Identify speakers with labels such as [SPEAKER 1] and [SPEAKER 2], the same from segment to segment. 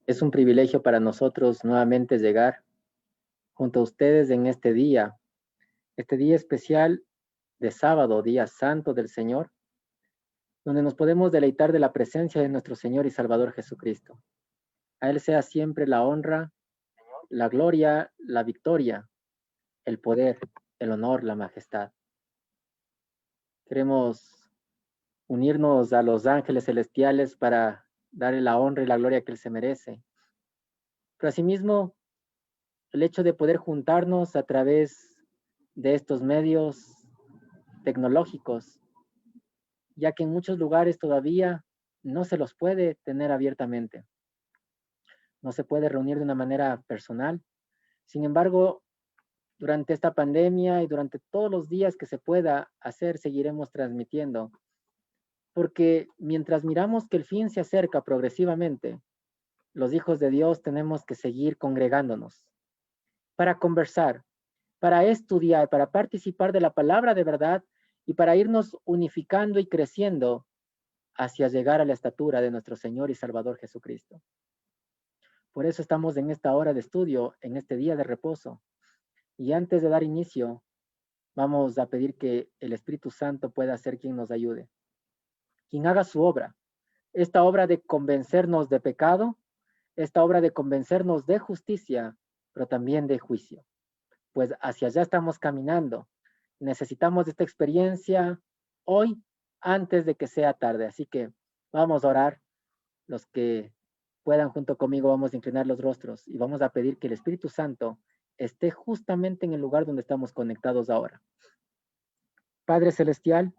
[SPEAKER 1] Es un privilegio para nosotros nuevamente llegar junto a ustedes en este día especial de sábado, día santo del Señor, donde nos podemos deleitar de la presencia de nuestro Señor y Salvador Jesucristo. A Él sea siempre la honra, la gloria, la victoria, el poder, el honor, la majestad. Queremos unirnos a los ángeles celestiales para darle la honra y la gloria que Él se merece. Pero asimismo, el hecho de poder juntarnos a través de estos medios tecnológicos, ya que en muchos lugares todavía no se los puede tener abiertamente. No se puede reunir de una manera personal. Sin embargo, durante esta pandemia y durante todos los días que se pueda hacer, seguiremos transmitiendo. Porque mientras miramos que el fin se acerca progresivamente, los hijos de Dios tenemos que seguir congregándonos para conversar, para estudiar, para participar de la palabra de verdad y para irnos unificando y creciendo hacia llegar a la estatura de nuestro Señor y Salvador Jesucristo. Por eso estamos en esta hora de estudio, en este día de reposo. Y antes de dar inicio, vamos a pedir que el Espíritu Santo pueda ser quien nos ayude, quien haga su obra, esta obra de convencernos de pecado, esta obra de convencernos de justicia, pero también de juicio. Pues hacia allá estamos caminando. Necesitamos esta experiencia hoy antes de que sea tarde. Así que vamos a orar. Los que puedan junto conmigo vamos a inclinar los rostros y vamos a pedir que el Espíritu Santo esté justamente en el lugar donde estamos conectados ahora. Padre Celestial,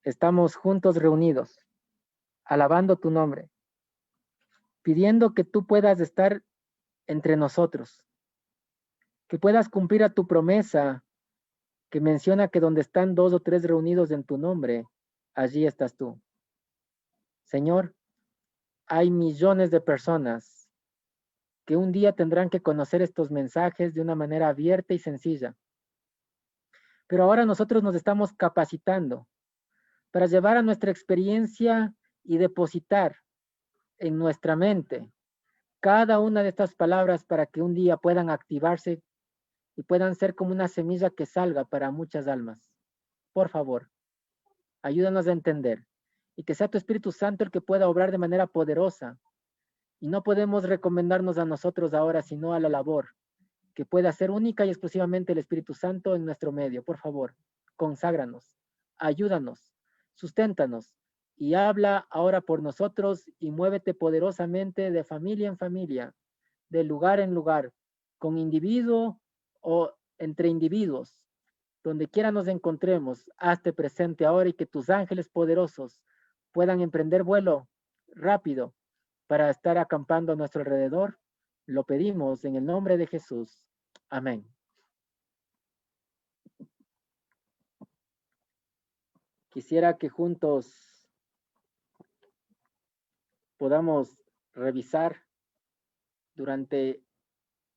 [SPEAKER 1] estamos juntos reunidos, alabando tu nombre, pidiendo que tú puedas estar entre nosotros, que puedas cumplir a tu promesa que menciona que donde están 2 o 3 reunidos en tu nombre, allí estás tú. Señor, hay millones de personas que un día tendrán que conocer estos mensajes de una manera abierta y sencilla. Pero ahora nosotros nos estamos capacitando para llevar a nuestra experiencia y depositar en nuestra mente cada una de estas palabras para que un día puedan activarse y puedan ser como una semilla que salga para muchas almas. Por favor, ayúdanos a entender y que sea tu Espíritu Santo el que pueda obrar de manera poderosa. Y no podemos recomendarnos a nosotros ahora, sino a la labor que pueda ser única y exclusivamente el Espíritu Santo en nuestro medio. Por favor, conságranos, ayúdanos, susténtanos y habla ahora por nosotros y muévete poderosamente de familia en familia, de lugar en lugar, con individuo o entre individuos, donde quiera nos encontremos, hazte presente ahora y que tus ángeles poderosos puedan emprender vuelo rápido para estar acampando a nuestro alrededor. Lo pedimos en el nombre de Jesús. Amén. Quisiera que juntos podamos revisar durante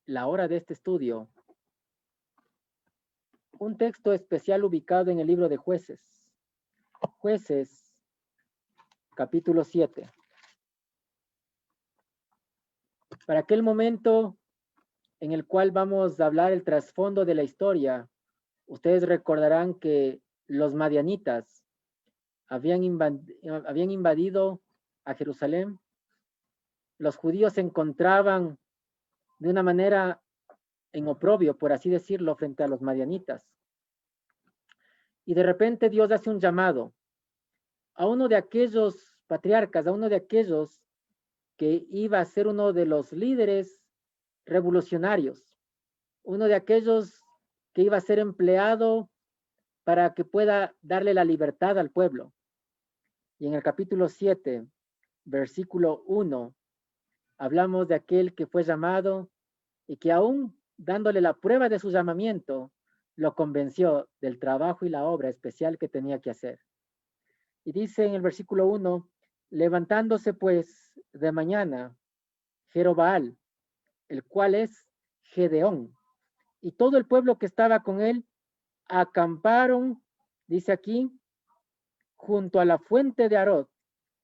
[SPEAKER 1] la hora de este estudio un texto especial ubicado en el libro de Jueces. Jueces, capítulo 7. Para aquel momento en el cual vamos a hablar el trasfondo de la historia, ustedes recordarán que los madianitas habían invadido a Jerusalén. Los judíos se encontraban de una manera en oprobio, por así decirlo, frente a los madianitas. Y de repente Dios hace un llamado a uno de aquellos patriarcas, a uno de aquellos que iba a ser uno de los líderes revolucionarios, uno de aquellos que iba a ser empleado para que pueda darle la libertad al pueblo. Y en el capítulo 7, versículo 1, hablamos de aquel que fue llamado y que aún dándole la prueba de su llamamiento, lo convenció del trabajo y la obra especial que tenía que hacer. Y dice en el versículo 1, levantándose pues de mañana, Jerobaal, el cual es Gedeón, y todo el pueblo que estaba con él, acamparon, dice aquí, junto a la fuente de Arod,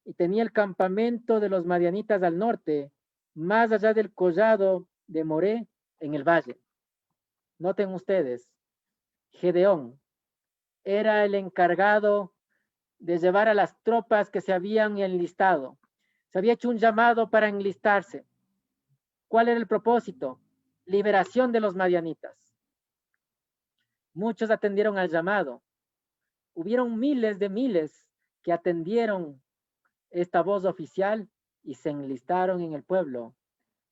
[SPEAKER 1] y tenía el campamento de los madianitas al norte, más allá del collado de Moré, en el valle. Noten ustedes, Gedeón era el encargado de llevar a las tropas que se habían enlistado. Se había hecho un llamado para enlistarse. ¿Cuál era el propósito? Liberación de los madianitas. Muchos atendieron al llamado. Hubieron miles de miles que atendieron esta voz oficial y se enlistaron en el pueblo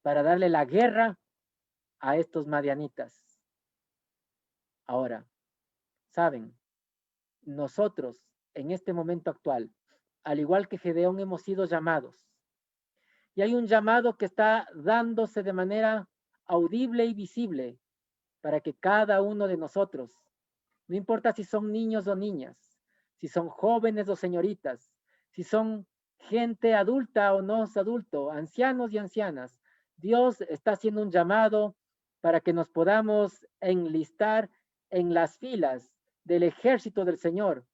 [SPEAKER 1] para darle la guerra a estos madianitas. Ahora, saben, nosotros en este momento actual, al igual que Gedeón, hemos sido llamados. Y hay un llamado que está dándose de manera audible y visible para que cada uno de nosotros, no importa si son niños o niñas, si son jóvenes o señoritas, si son gente adulta o no es adulto, ancianos y ancianas, Dios está haciendo un llamado para que nos podamos enlistar en las filas del ejército del Señor,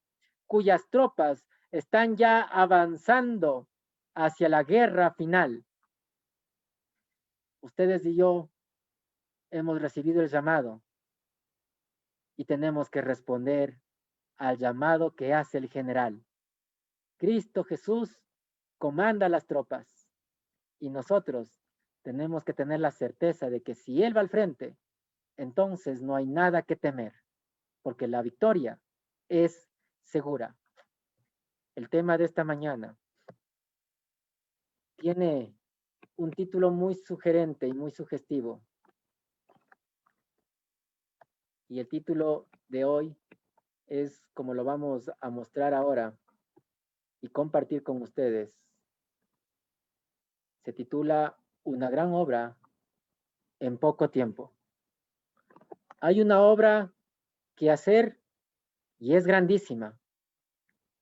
[SPEAKER 1] cuyas tropas están ya avanzando hacia la guerra final. Ustedes y yo hemos recibido el llamado y tenemos que responder al llamado que hace el general. Cristo Jesús comanda las tropas y nosotros tenemos que tener la certeza de que si Él va al frente, entonces no hay nada que temer, porque la victoria es segura. El tema de esta mañana tiene un título muy sugerente y muy sugestivo. Y el título de hoy es, como lo vamos a mostrar ahora y compartir con ustedes, se titula Una gran obra en poco tiempo. Hay una obra que hacer y es grandísima,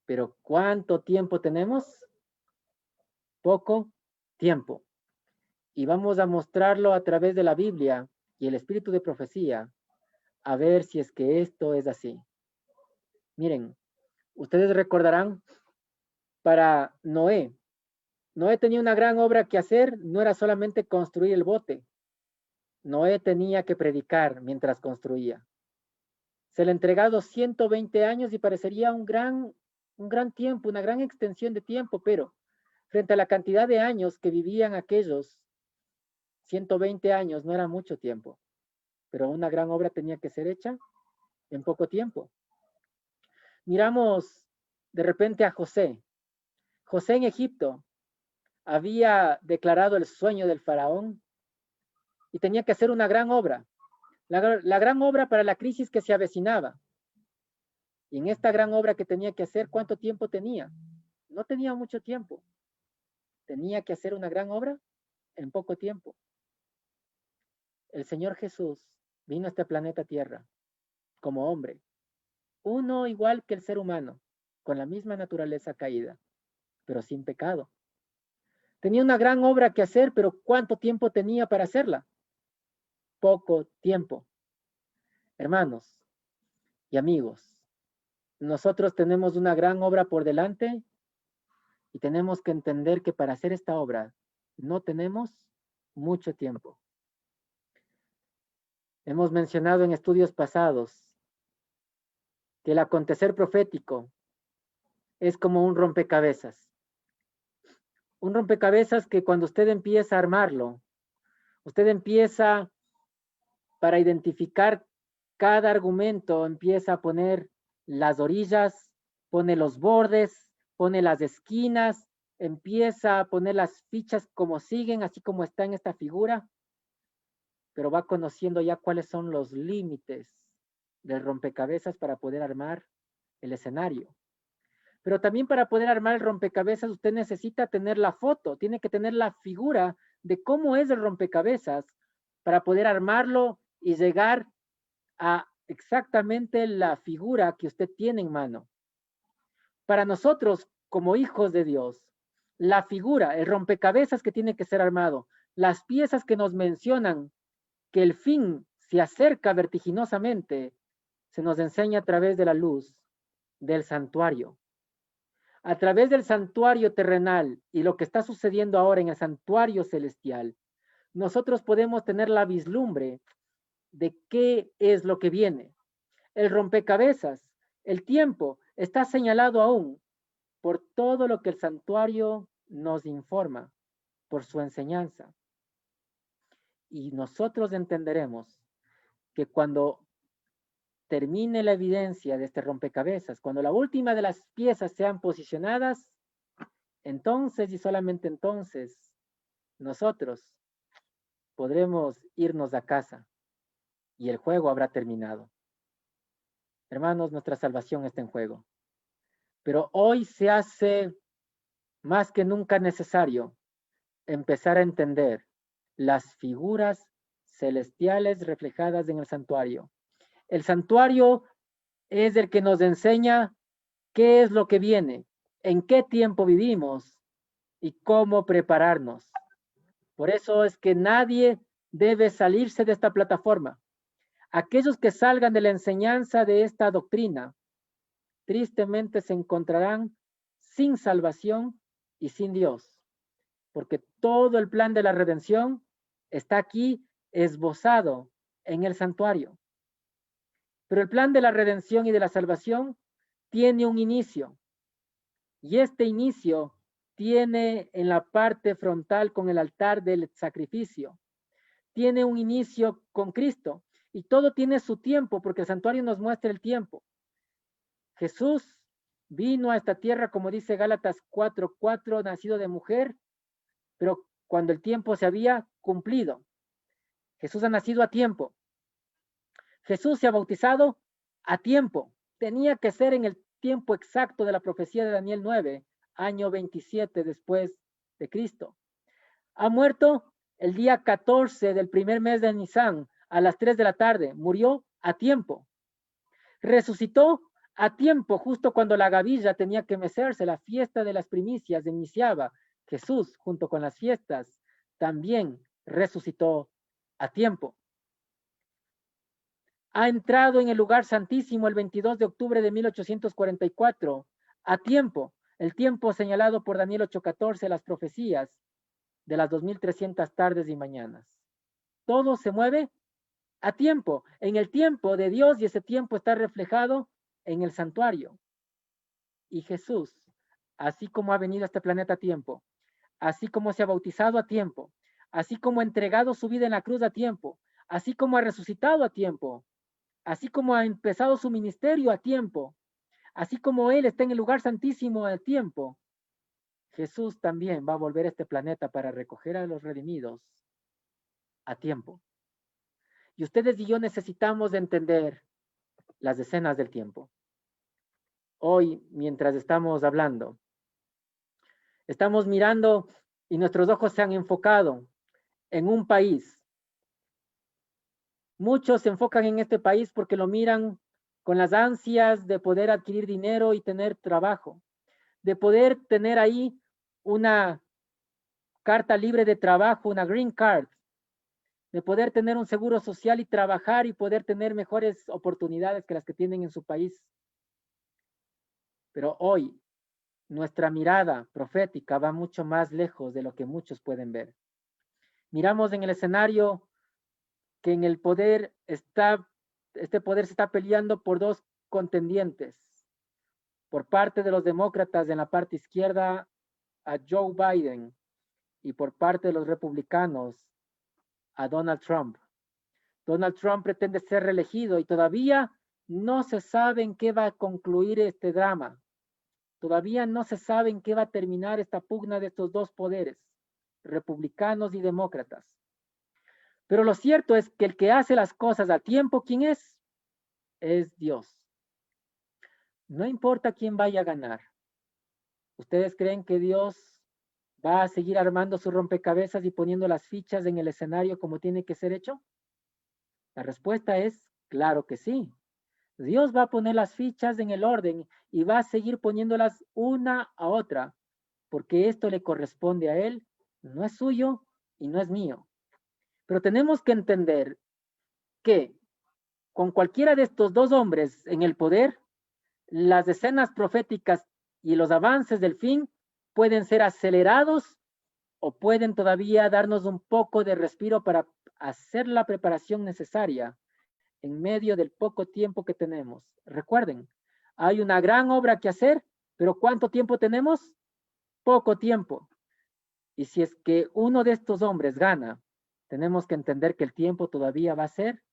[SPEAKER 1] pero ¿cuánto tiempo tenemos? Poco tiempo. Y vamos a mostrarlo a través de la Biblia y el espíritu de profecía, a ver si es que esto es así. Miren, ustedes recordarán para Noé. Noé tenía una gran obra que hacer, no era solamente construir el bote. Noé tenía que predicar mientras construía. Se le ha entregado 120 años y parecería un gran tiempo, una gran extensión de tiempo, pero frente a la cantidad de años que vivían aquellos, 120 años no era mucho tiempo, pero una gran obra tenía que ser hecha en poco tiempo. Miramos de repente a José. José en Egipto había declarado el sueño del faraón y tenía que hacer una gran obra. La gran obra para la crisis que se avecinaba. Y en esta gran obra que tenía que hacer, ¿cuánto tiempo tenía? No tenía mucho tiempo. Tenía que hacer una gran obra en poco tiempo. El Señor Jesús vino a este planeta Tierra como hombre, uno igual que el ser humano, con la misma naturaleza caída, pero sin pecado. Tenía una gran obra que hacer, pero ¿cuánto tiempo tenía para hacerla? Poco tiempo. Hermanos y amigos, nosotros tenemos una gran obra por delante y tenemos que entender que para hacer esta obra no tenemos mucho tiempo. Hemos mencionado en estudios pasados que el acontecer profético es como un rompecabezas. Un rompecabezas que cuando usted empieza a armarlo, usted empieza para identificar cada argumento, empieza a poner las orillas, pone los bordes, pone las esquinas, empieza a poner las fichas como siguen, así como está en esta figura, pero va conociendo ya cuáles son los límites del rompecabezas para poder armar el escenario. Pero también para poder armar el rompecabezas usted necesita tener la foto, tiene que tener la figura de cómo es el rompecabezas para poder armarlo y llegar a exactamente la figura que usted tiene en mano. Para nosotros, como hijos de Dios, la figura, el rompecabezas que tiene que ser armado, las piezas que nos mencionan que el fin se acerca vertiginosamente, se nos enseña a través de la luz del santuario. A través del santuario terrenal y lo que está sucediendo ahora en el santuario celestial, nosotros podemos tener la vislumbre de qué es lo que viene. El rompecabezas, el tiempo, está señalado aún por todo lo que el santuario nos informa, por su enseñanza. Y nosotros entenderemos que cuando termine la evidencia de este rompecabezas, cuando la última de las piezas sean posicionadas, entonces y solamente entonces nosotros podremos irnos a casa y el juego habrá terminado. Hermanos, nuestra salvación está en juego. Pero hoy se hace más que nunca necesario empezar a entender las figuras celestiales reflejadas en el santuario. El santuario es el que nos enseña qué es lo que viene, en qué tiempo vivimos y cómo prepararnos. Por eso es que nadie debe salirse de esta plataforma. Aquellos que salgan de la enseñanza de esta doctrina, tristemente se encontrarán sin salvación y sin Dios, porque todo el plan de la redención está aquí esbozado en el santuario. Pero el plan de la redención y de la salvación tiene un inicio, y este inicio tiene en la parte frontal con el altar del sacrificio. Tiene un inicio con Cristo, y todo tiene su tiempo, porque el santuario nos muestra el tiempo. Jesús vino a esta tierra, como dice Gálatas 4:4, nacido de mujer, pero cuando el tiempo se había cumplido. Jesús ha nacido a tiempo. Jesús se ha bautizado a tiempo. Tenía que ser en el tiempo exacto de la profecía de Daniel 9, año 27 después de Cristo. Ha muerto el día 14 del primer mes de Nisan a las 3 de la tarde. Murió a tiempo. Resucitó a tiempo, justo cuando la gavilla tenía que mecerse, la fiesta de las primicias iniciaba. Jesús, junto con las fiestas, también resucitó a tiempo. Ha entrado en el lugar santísimo el 22 de octubre de 1844, a tiempo, el tiempo señalado por Daniel 8:14, las profecías de las 2300 tardes y mañanas. Todo se mueve a tiempo, en el tiempo de Dios, y ese tiempo está reflejado en el santuario. Y Jesús, así como ha venido a este planeta a tiempo, así como se ha bautizado a tiempo, así como ha entregado su vida en la cruz a tiempo, así como ha resucitado a tiempo, así como ha empezado su ministerio a tiempo, así como Él está en el lugar santísimo a tiempo, Jesús también va a volver a este planeta para recoger a los redimidos a tiempo. Y ustedes y yo necesitamos entender las escenas del tiempo. Hoy, mientras estamos hablando, estamos mirando y nuestros ojos se han enfocado en un país. Muchos se enfocan en este país porque lo miran con las ansias de poder adquirir dinero y tener trabajo, de poder tener ahí una carta libre de trabajo, una green card, de poder tener un seguro social y trabajar y poder tener mejores oportunidades que las que tienen en su país. Pero hoy nuestra mirada profética va mucho más lejos de lo que muchos pueden ver. Miramos en el escenario que en el poder este poder se está peleando por dos contendientes. Por parte de los demócratas en la parte izquierda a Joe Biden y por parte de los republicanos a Donald Trump. Donald Trump pretende ser reelegido y todavía no se sabe en qué va a concluir este drama. Todavía no se sabe en qué va a terminar esta pugna de estos dos poderes, republicanos y demócratas. Pero lo cierto es que el que hace las cosas a tiempo, ¿quién es? Es Dios. No importa quién vaya a ganar. ¿Ustedes creen que Dios va a seguir armando su rompecabezas y poniendo las fichas en el escenario como tiene que ser hecho? La respuesta es claro que sí. Dios va a poner las fichas en el orden y va a seguir poniéndolas una a otra, porque esto le corresponde a Él, no es suyo y no es mío. Pero tenemos que entender que con cualquiera de estos dos hombres en el poder, las escenas proféticas y los avances del fin pueden ser acelerados o pueden todavía darnos un poco de respiro para hacer la preparación necesaria en medio del poco tiempo que tenemos. Recuerden, hay una gran obra que hacer, pero ¿cuánto tiempo tenemos? Poco tiempo. Y si es que uno de estos hombres gana, tenemos que entender que el tiempo todavía va a ser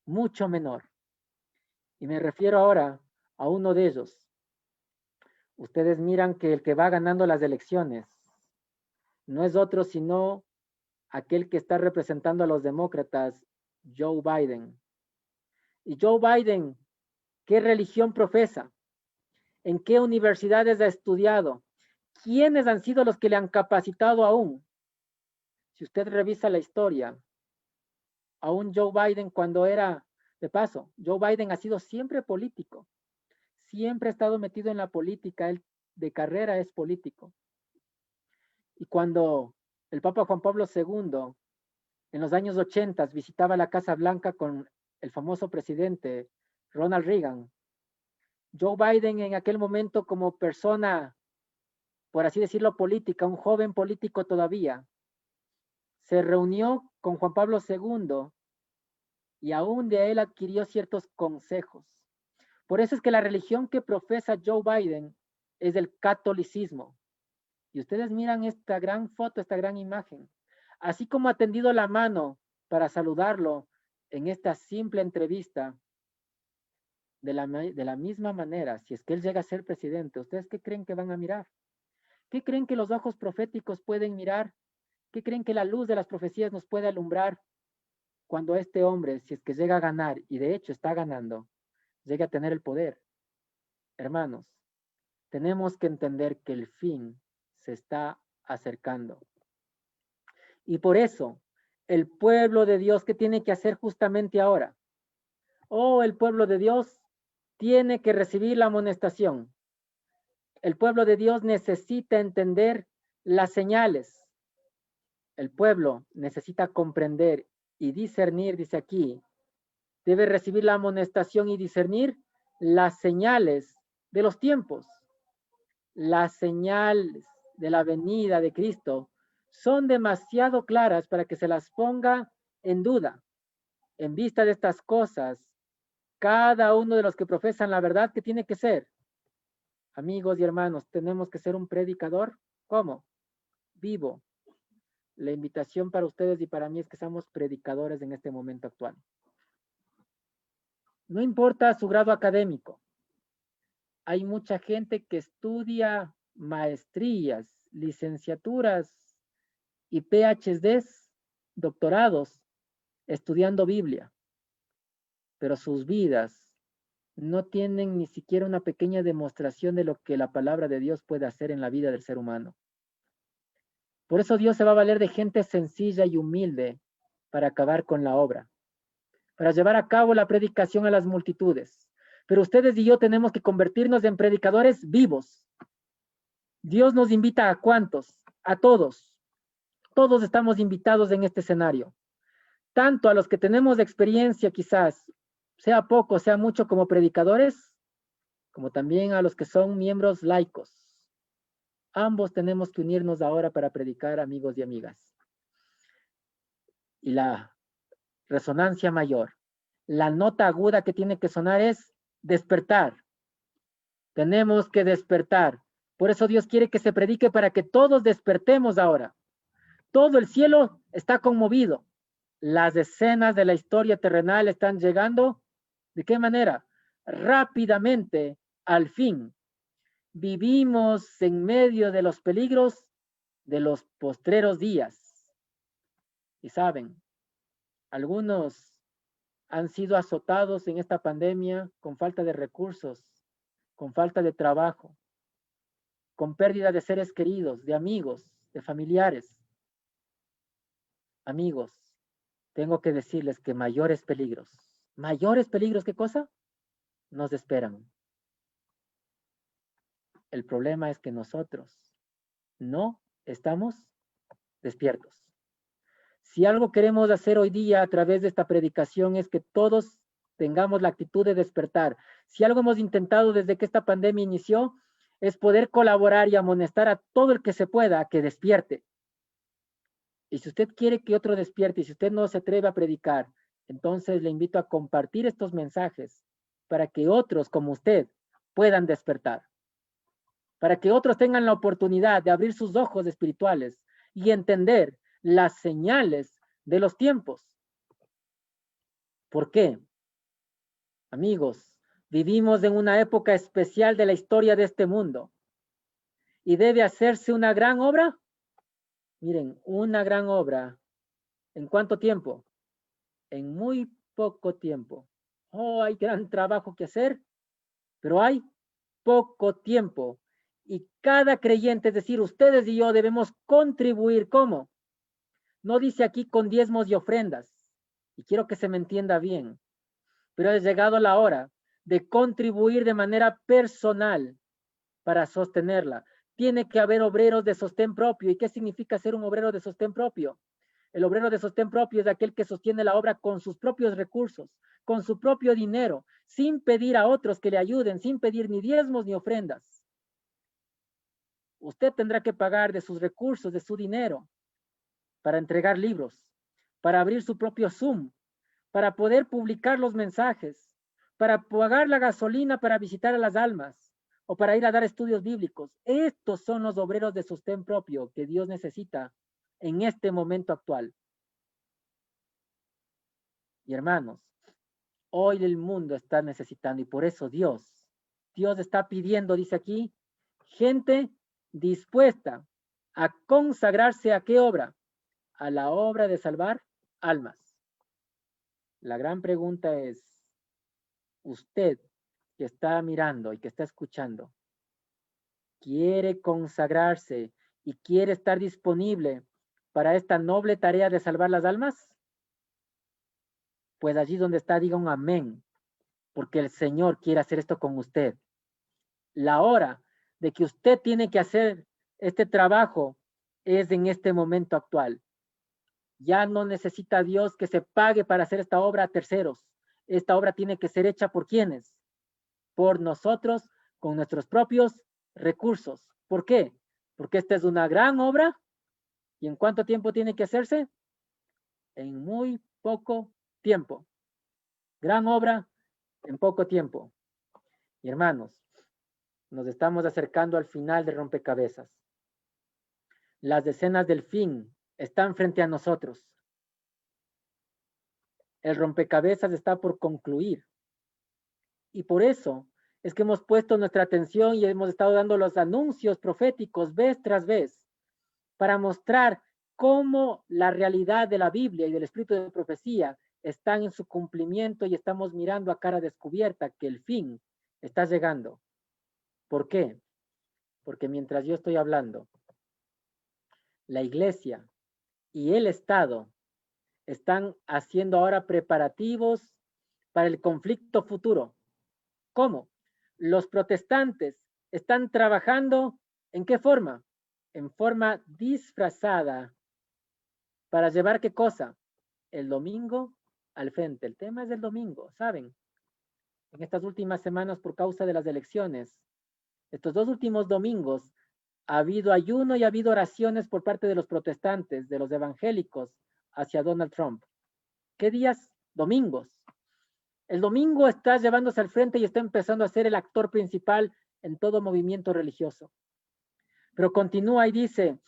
[SPEAKER 1] mucho menor. Y me refiero ahora a uno de ellos. Ustedes miran que el que va ganando las elecciones no es otro sino aquel que está representando a los demócratas, Joe Biden. Y Joe Biden, ¿qué religión profesa? ¿En qué universidades ha estudiado? ¿Quiénes han sido los que le han capacitado aún? Si usted revisa la historia, aún Joe Biden cuando era, de paso, Joe Biden ha sido siempre político, siempre ha estado metido en la política, él de carrera es político. Y cuando el Papa Juan Pablo II en los años 80 visitaba la Casa Blanca con el famoso presidente Ronald Reagan, Joe Biden en aquel momento como persona, por así decirlo, política, un joven político todavía, se reunió con Juan Pablo II y aún de él adquirió ciertos consejos. Por eso es que la religión que profesa Joe Biden es el catolicismo. Y ustedes miran esta gran foto, esta gran imagen. Así como ha tendido la mano para saludarlo en esta simple entrevista, de la misma manera, si es que él llega a ser presidente, ¿ustedes qué creen que van a mirar? ¿Qué creen que los ojos proféticos pueden mirar? ¿Qué creen que la luz de las profecías nos puede alumbrar cuando este hombre, si es que llega a ganar, y de hecho está ganando, llegue a tener el poder? Hermanos, tenemos que entender que el fin se está acercando. Y por eso, el pueblo de Dios, ¿qué tiene que hacer justamente ahora? Oh, el pueblo de Dios tiene que recibir la amonestación. El pueblo de Dios necesita entender las señales. El pueblo necesita comprender y discernir, dice aquí, debe recibir la amonestación y discernir las señales de los tiempos. Las señales de la venida de Cristo son demasiado claras para que se las ponga en duda. En vista de estas cosas, cada uno de los que profesan la verdad, ¿qué tiene que ser? Amigos y hermanos, tenemos que ser un predicador. ¿Cómo? Vivo. La invitación para ustedes y para mí es que seamos predicadores en este momento actual. No importa su grado académico. Hay mucha gente que estudia maestrías, licenciaturas y PhDs, doctorados, estudiando Biblia. Pero sus vidas no tienen ni siquiera una pequeña demostración de lo que la palabra de Dios puede hacer en la vida del ser humano. Por eso Dios se va a valer de gente sencilla y humilde para acabar con la obra, para llevar a cabo la predicación a las multitudes. Pero ustedes y yo tenemos que convertirnos en predicadores vivos. Dios nos invita a ¿cuántos? A todos. Todos estamos invitados en este escenario. Tanto a los que tenemos experiencia quizás, sea poco, sea mucho como predicadores, como también a los que son miembros laicos. Ambos tenemos que unirnos ahora para predicar, amigos y amigas. Y la resonancia mayor, la nota aguda que tiene que sonar es despertar. Tenemos que despertar. Por eso Dios quiere que se predique para que todos despertemos ahora. Todo el cielo está conmovido. Las escenas de la historia terrenal están llegando. ¿De qué manera? Rápidamente al fin. Vivimos en medio de los peligros de los postreros días. Y saben, algunos han sido azotados en esta pandemia con falta de recursos, con falta de trabajo, con pérdida de seres queridos, de amigos, de familiares. Amigos, tengo que decirles que mayores peligros, ¿qué cosa? Nos esperan. El problema es que nosotros no estamos despiertos. Si algo queremos hacer hoy día a través de esta predicación es que todos tengamos la actitud de despertar. Si algo hemos intentado desde que esta pandemia inició es poder colaborar y amonestar a todo el que se pueda a que despierte. Y si usted quiere que otro despierte y si usted no se atreve a predicar, entonces le invito a compartir estos mensajes para que otros como usted puedan despertar, para que otros tengan la oportunidad de abrir sus ojos espirituales y entender las señales de los tiempos. ¿Por qué? Amigos, vivimos en una época especial de la historia de este mundo y debe hacerse una gran obra. Miren, una gran obra. ¿En cuánto tiempo? En muy poco tiempo. Oh, hay gran trabajo que hacer, pero hay poco tiempo. Y cada creyente, es decir, ustedes y yo debemos contribuir. ¿Cómo? No dice aquí con diezmos y ofrendas. Y quiero que se me entienda bien. Pero ha llegado la hora de contribuir de manera personal para sostenerla. Tiene que haber obreros de sostén propio. ¿Y qué significa ser un obrero de sostén propio? El obrero de sostén propio es aquel que sostiene la obra con sus propios recursos, con su propio dinero, sin pedir a otros que le ayuden, sin pedir ni diezmos ni ofrendas. Usted tendrá que pagar de sus recursos, de su dinero, para entregar libros, para abrir su propio Zoom, para poder publicar los mensajes, para pagar la gasolina para visitar a las almas o para ir a dar estudios bíblicos. Estos son los obreros de sostén propio que Dios necesita en este momento actual. Y hermanos, hoy el mundo está necesitando y por eso Dios está pidiendo, dice aquí, gente dispuesta a consagrarse a qué obra? A la obra de salvar almas. La gran pregunta es, usted que está mirando y que está escuchando, ¿quiere consagrarse y quiere estar disponible para esta noble tarea de salvar las almas? Pues allí donde está, diga un amén, porque el Señor quiere hacer esto con usted. La hora de que usted tiene que hacer este trabajo es en este momento actual. Ya no necesita Dios que se pague para hacer esta obra a terceros. Esta obra tiene que ser hecha por quienes, por nosotros, con nuestros propios recursos. ¿Por qué? Porque esta es una gran obra. ¿Y en cuánto tiempo tiene que hacerse? En muy poco tiempo. Gran obra en poco tiempo. Y hermanos, nos estamos acercando al final de rompecabezas. Las escenas del fin están frente a nosotros. El rompecabezas está por concluir. Y por eso es que hemos puesto nuestra atención y hemos estado dando los anuncios proféticos vez tras vez para mostrar cómo la realidad de la Biblia y del espíritu de profecía están en su cumplimiento y estamos mirando a cara descubierta que el fin está llegando. ¿Por qué? Porque mientras yo estoy hablando, la iglesia y el Estado están haciendo ahora preparativos para el conflicto futuro. ¿Cómo? Los protestantes están trabajando ¿en qué forma? En forma disfrazada para llevar ¿qué cosa? El domingo al frente. El tema es el domingo, ¿saben? En estas últimas semanas por causa de las elecciones, estos 2 últimos domingos ha habido ayuno y ha habido oraciones por parte de los protestantes, de los evangélicos, hacia Donald Trump. ¿Qué días? Domingos. El domingo está llevándose al frente y está empezando a ser el actor principal en todo movimiento religioso. Pero continúa y dice,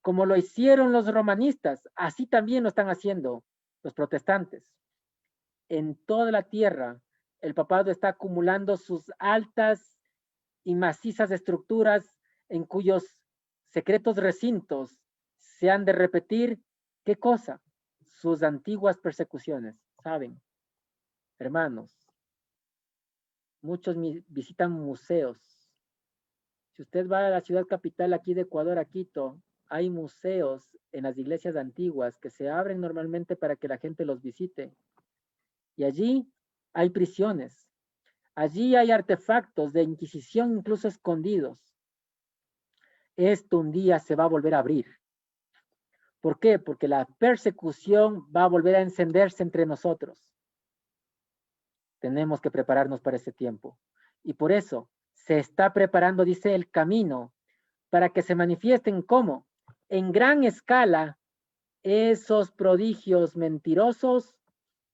[SPEAKER 1] como lo hicieron los romanistas, así también lo están haciendo los protestantes. En toda la tierra, el papado está acumulando sus altas y macizas estructuras en cuyos secretos recintos se han de repetir, ¿qué cosa? Sus antiguas persecuciones, ¿saben? Hermanos, muchos visitan museos. Si usted va a la ciudad capital aquí de Ecuador, a Quito, hay museos en las iglesias antiguas que se abren normalmente para que la gente los visite. Y allí hay prisiones. Allí hay artefactos de inquisición incluso escondidos. Esto un día se va a volver a abrir. ¿Por qué? Porque la persecución va a volver a encenderse entre nosotros. Tenemos que prepararnos para ese tiempo. Y por eso se está preparando, dice, el camino para que se manifiesten ¿cómo? En gran escala esos prodigios mentirosos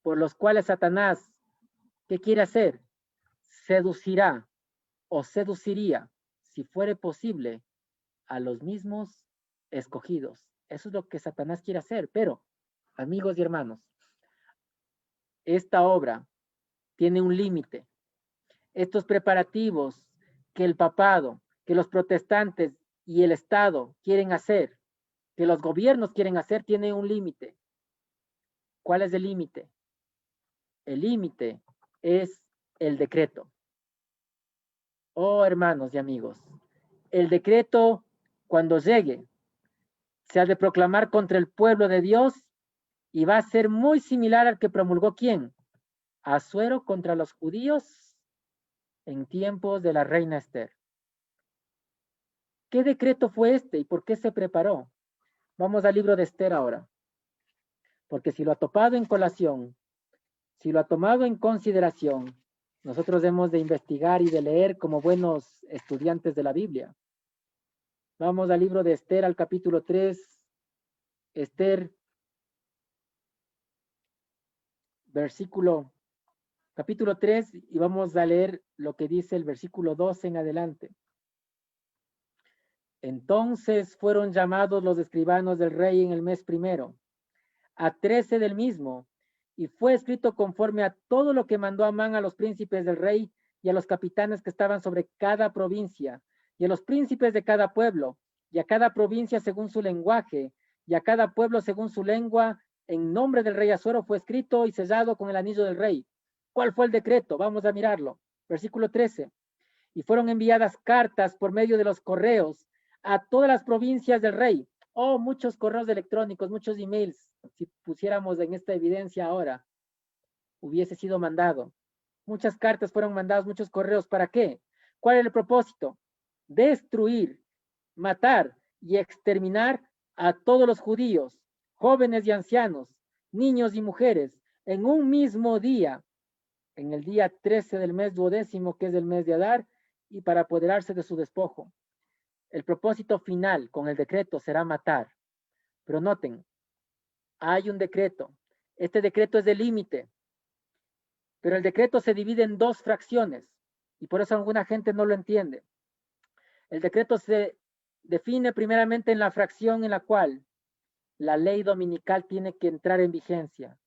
[SPEAKER 1] por los cuales Satanás, ¿qué quiere hacer? Seducirá o seduciría, si fuere posible, a los mismos escogidos. Eso es lo que Satanás quiere hacer. Pero, amigos y hermanos, esta obra tiene un límite. Estos preparativos que el papado, que los protestantes y el Estado quieren hacer, que los gobiernos quieren hacer, tiene un límite. ¿Cuál es el límite? El límite es el decreto. Oh, hermanos y amigos, el decreto, cuando llegue, se ha de proclamar contra el pueblo de Dios y va a ser muy similar al que promulgó ¿quién? Asuero contra los judíos en tiempos de la reina Esther. ¿Qué decreto fue este y por qué se preparó? Vamos al libro de Esther ahora, porque si lo ha topado en colación, si lo ha tomado en consideración, nosotros hemos de investigar y de leer como buenos estudiantes de la Biblia. Vamos al libro de Esther, al capítulo 3, Esther, capítulo 3, y vamos a leer lo que dice el versículo 12 en adelante. Entonces fueron llamados los escribanos del rey en el mes primero, a 13 del mismo, y fue escrito conforme a todo lo que mandó Amán a los príncipes del rey y a los capitanes que estaban sobre cada provincia, y a los príncipes de cada pueblo, y a cada provincia según su lenguaje, y a cada pueblo según su lengua, en nombre del rey Asuero fue escrito y sellado con el anillo del rey. ¿Cuál fue el decreto? Vamos a mirarlo. Versículo 13. Y fueron enviadas cartas por medio de los correos a todas las provincias del rey. Oh, muchos correos electrónicos, muchos emails. Si pusiéramos en esta evidencia ahora, hubiese sido mandado. Muchas cartas fueron mandadas, muchos correos. ¿Para qué? ¿Cuál era el propósito? Destruir, matar y exterminar a todos los judíos, jóvenes y ancianos, niños y mujeres, en un mismo día, en el día 13 del mes 12º, que es el mes de Adar, y para apoderarse de su despojo. El propósito final con el decreto será matar. Pero noten, hay un decreto. Este decreto es de límite. Pero el decreto se divide en dos fracciones. Y por eso alguna gente no lo entiende. El decreto se define primeramente en la fracción en la cual la ley dominical tiene que entrar en vigencia.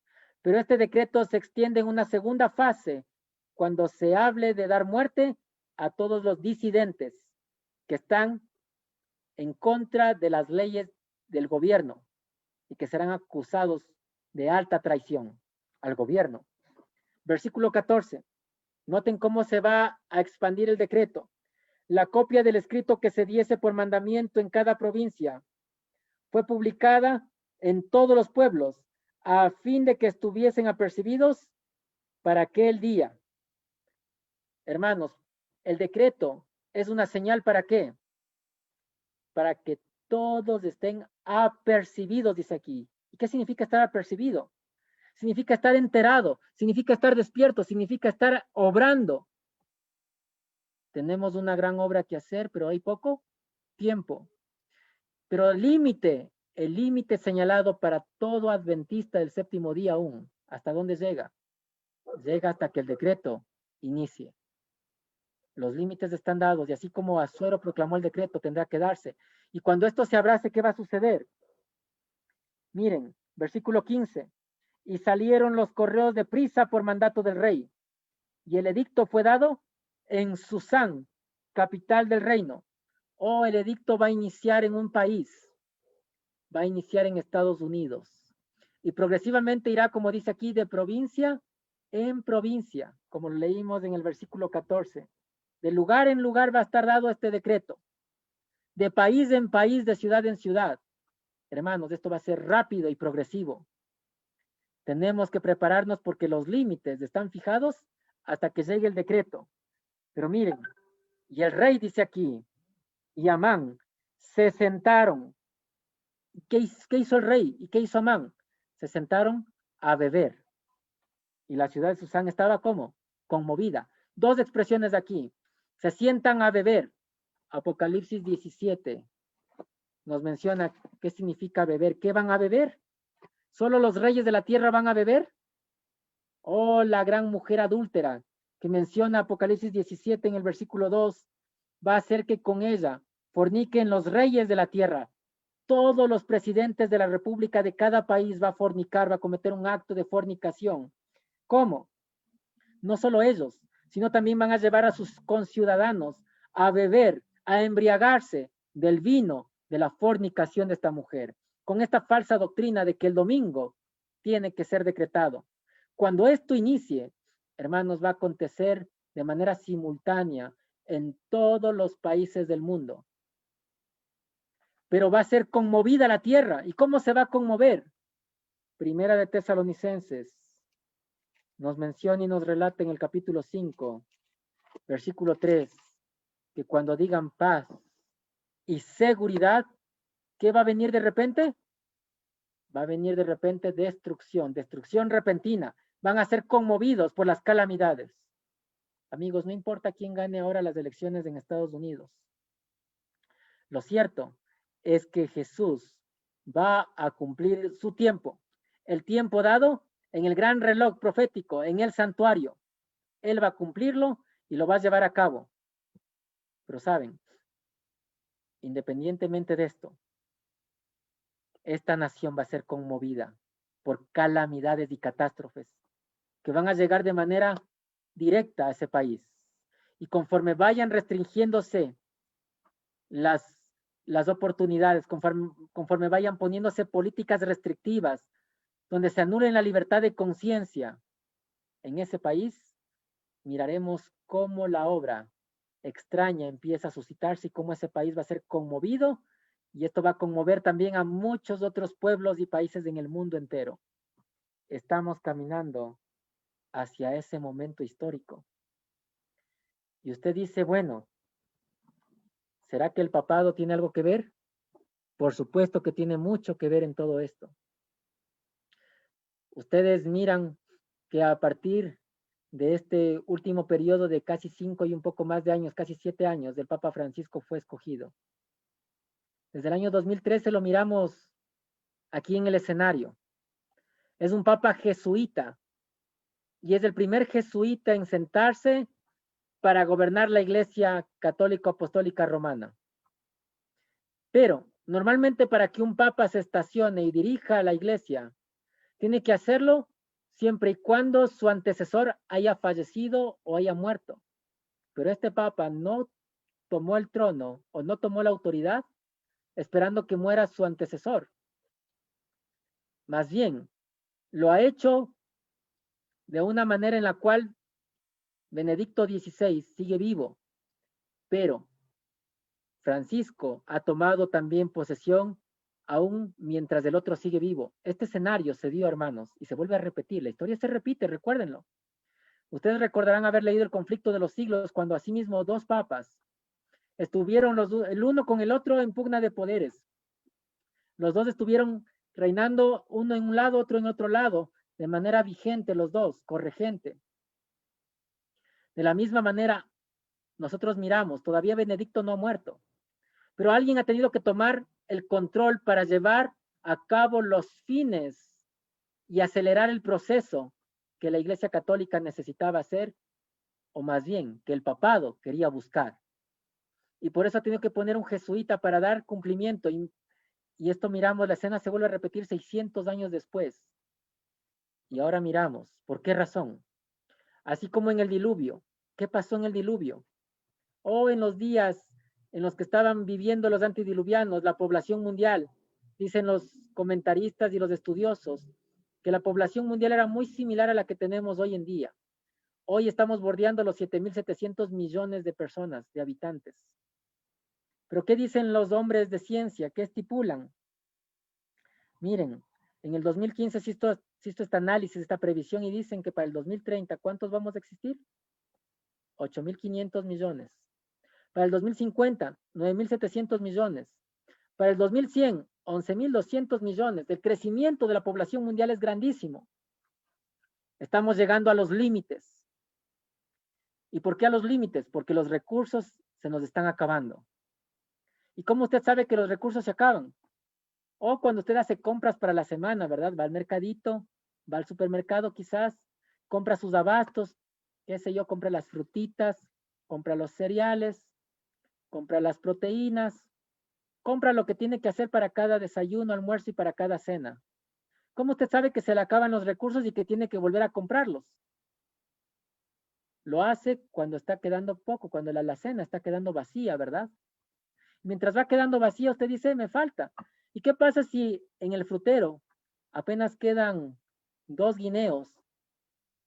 [SPEAKER 1] Pero este decreto se extiende en una segunda fase cuando se hable de dar muerte a todos los disidentes que están en contra de las leyes del gobierno y que serán acusados de alta traición al gobierno. Versículo 14. Noten cómo se va a expandir el decreto. La copia del escrito que se diese por mandamiento en cada provincia fue publicada en todos los pueblos a fin de que estuviesen apercibidos para aquel día. Hermanos, el decreto es una señal ¿para qué? Para que todos estén apercibidos, dice aquí. ¿Y qué significa estar apercibido? Significa estar enterado, significa estar despierto, significa estar obrando. Tenemos una gran obra que hacer, pero hay poco tiempo. Pero el límite señalado para todo adventista del séptimo día aún, ¿hasta dónde llega? Llega hasta que el decreto inicie. Los límites están dados y así como Asuero proclamó el decreto, tendrá que darse. Y cuando esto se abrace, ¿qué va a suceder? Miren, versículo 15. Y salieron los correos de prisa por mandato del rey. Y el edicto fue dado en Susán, capital del reino. Oh, el edicto va a iniciar en un país. Va a iniciar en Estados Unidos. Y progresivamente irá, como dice aquí, de provincia en provincia, como lo leímos en el versículo 14. De lugar en lugar va a estar dado este decreto. De país en país, de ciudad en ciudad. Hermanos, esto va a ser rápido y progresivo. Tenemos que prepararnos porque los límites están fijados hasta que llegue el decreto. Pero miren, y el rey dice aquí, y Amán, se sentaron. ¿Qué hizo el rey? ¿Y qué hizo Amán? Se sentaron a beber. Y la ciudad de Susán estaba ¿cómo? Conmovida. Dos expresiones aquí. Se sientan a beber. Apocalipsis 17 nos menciona qué significa beber. ¿Qué van a beber? ¿Solo los reyes de la tierra van a beber? Oh, la gran mujer adúltera que menciona Apocalipsis 17 en el versículo 2, va a hacer que con ella forniquen los reyes de la tierra. Todos los presidentes de la república de cada país va a fornicar, va a cometer un acto de fornicación. ¿Cómo? No solo ellos, sino también van a llevar a sus conciudadanos a beber, a embriagarse del vino de la fornicación de esta mujer, con esta falsa doctrina de que el domingo tiene que ser decretado. Cuando esto inicie, hermanos, va a acontecer de manera simultánea en todos los países del mundo. Pero va a ser conmovida la tierra. ¿Y cómo se va a conmover? Primera de Tesalonicenses nos menciona y nos relata en el capítulo 5, versículo 3, que cuando digan paz y seguridad, ¿qué va a venir de repente? Va a venir de repente destrucción, destrucción repentina. Van a ser conmovidos por las calamidades. Amigos, no importa quién gane ahora las elecciones en Estados Unidos. Lo cierto es que Jesús va a cumplir su tiempo, el tiempo dado en el gran reloj profético, en el santuario. Él va a cumplirlo y lo va a llevar a cabo. Pero saben, independientemente de esto, esta nación va a ser conmovida por calamidades y catástrofes que van a llegar de manera directa a ese país. Y conforme vayan restringiéndose las oportunidades, conforme vayan poniéndose políticas restrictivas, donde se anulen la libertad de conciencia en ese país, miraremos cómo la obra extraña empieza a suscitarse y cómo ese país va a ser conmovido, y esto va a conmover también a muchos otros pueblos y países en el mundo entero. Estamos caminando hacia ese momento histórico. Y usted dice, bueno, ¿será que el papado tiene algo que ver? Por supuesto que tiene mucho que ver en todo esto. Ustedes miran que a partir de este último periodo de casi 5 y un poco más de años, casi 7 años, del Papa Francisco fue escogido. Desde el año 2013 lo miramos aquí en el escenario. Es un Papa jesuita y es el primer jesuita en sentarse para gobernar la Iglesia Católica Apostólica Romana. Pero normalmente para que un Papa se estacione y dirija a la Iglesia, tiene que hacerlo siempre y cuando su antecesor haya fallecido o haya muerto. Pero este Papa no tomó el trono o no tomó la autoridad esperando que muera su antecesor. Más bien, lo ha hecho de una manera en la cual Benedicto XVI sigue vivo, pero Francisco ha tomado también posesión aún mientras el otro sigue vivo. Este escenario se dio, hermanos, y se vuelve a repetir. La historia se repite, recuérdenlo. Ustedes recordarán haber leído el conflicto de los siglos cuando asimismo dos papas estuvieron el uno con el otro en pugna de poderes. Los dos estuvieron reinando uno en un lado, otro en otro lado, de manera vigente los dos, corregente. De la misma manera, nosotros miramos, todavía Benedicto no ha muerto, pero alguien ha tenido que tomar el control para llevar a cabo los fines y acelerar el proceso que la Iglesia Católica necesitaba hacer, o más bien, que el papado quería buscar. Y por eso ha tenido que poner un jesuita para dar cumplimiento. Y esto miramos, la escena se vuelve a repetir 600 años después. Y ahora miramos, ¿por qué razón? Así como en el diluvio. ¿Qué pasó en el diluvio? O en los días en los que estaban viviendo los antidiluvianos, la población mundial, dicen los comentaristas y los estudiosos, que la población mundial era muy similar a la que tenemos hoy en día. Hoy estamos bordeando los 7.700 millones de personas, de habitantes. Pero ¿qué dicen los hombres de ciencia? ¿Qué estipulan? Miren, en el 2015 se hizo este análisis, esta previsión, y dicen que para el 2030, ¿cuántos vamos a existir? 8.500 millones. Para el 2050, 9.700 millones. Para el 2100, 11.200 millones. El crecimiento de la población mundial es grandísimo. Estamos llegando a los límites. ¿Y por qué a los límites? Porque los recursos se nos están acabando. ¿Y cómo usted sabe que los recursos se acaban? O cuando usted hace compras para la semana, ¿verdad? Va al mercadito, va al supermercado quizás, compra sus abastos, qué sé yo, compra las frutitas, compra los cereales, compra las proteínas, compra lo que tiene que hacer para cada desayuno, almuerzo y para cada cena. ¿Cómo usted sabe que se le acaban los recursos y que tiene que volver a comprarlos? Lo hace cuando está quedando poco, cuando la alacena está quedando vacía, ¿verdad? Mientras va quedando vacía, usted dice, me falta. ¿Y qué pasa si en el frutero apenas quedan 2 guineos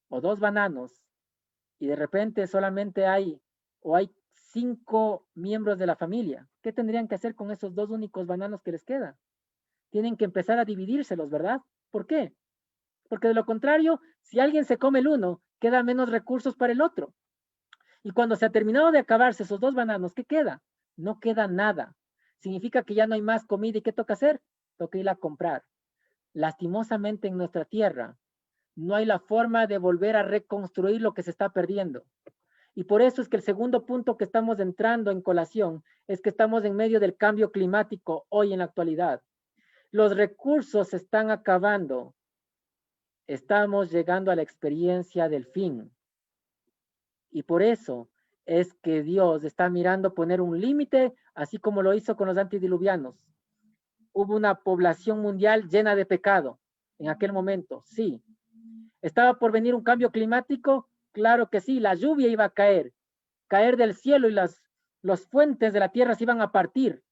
[SPEAKER 1] o 2 bananos y de repente solamente hay o hay 5 miembros de la familia? ¿Qué tendrían que hacer con esos 2 únicos bananos que les quedan? Tienen que empezar a dividírselos, ¿verdad? ¿Por qué? Porque de lo contrario, si alguien se come el uno, queda menos recursos para el otro. Y cuando se ha terminado de acabarse esos 2 bananos, ¿qué queda? No queda nada. Significa que ya no hay más comida. ¿Y qué toca hacer? Toca ir a comprar. Lastimosamente en nuestra tierra no hay la forma de volver a reconstruir lo que se está perdiendo. Y por eso es que el segundo punto que estamos entrando en colación es que estamos en medio del cambio climático hoy en la actualidad. Los recursos se están acabando. Estamos llegando a la experiencia del fin. Y por eso es que Dios está mirando poner un límite, así como lo hizo con los antediluvianos. Hubo una población mundial llena de pecado en aquel momento, sí. ¿Estaba por venir un cambio climático? Claro que sí, la lluvia iba a caer del cielo y las fuentes de la tierra se iban a partir.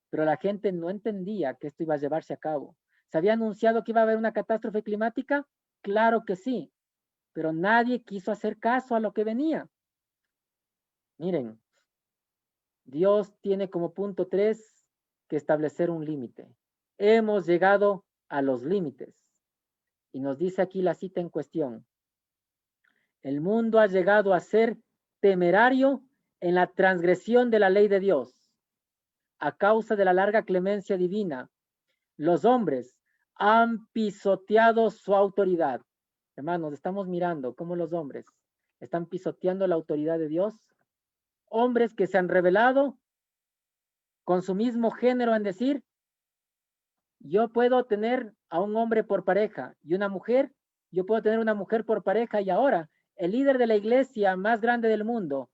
[SPEAKER 1] Pero la gente no entendía que esto iba a llevarse a cabo. ¿Se había anunciado que iba a haber una catástrofe climática? Claro que sí, pero nadie quiso hacer caso a lo que venía. Miren, Dios tiene como punto 3 que establecer un límite. Hemos llegado a los límites. Y nos dice aquí la cita en cuestión. El mundo ha llegado a ser temerario en la transgresión de la ley de Dios. A causa de la larga clemencia divina, los hombres han pisoteado su autoridad. Hermanos, estamos mirando cómo los hombres están pisoteando la autoridad de Dios. Hombres que se han rebelado con su mismo género en decir, yo puedo tener a un hombre por pareja y una mujer, yo puedo tener una mujer por pareja y ahora el líder de la iglesia más grande del mundo,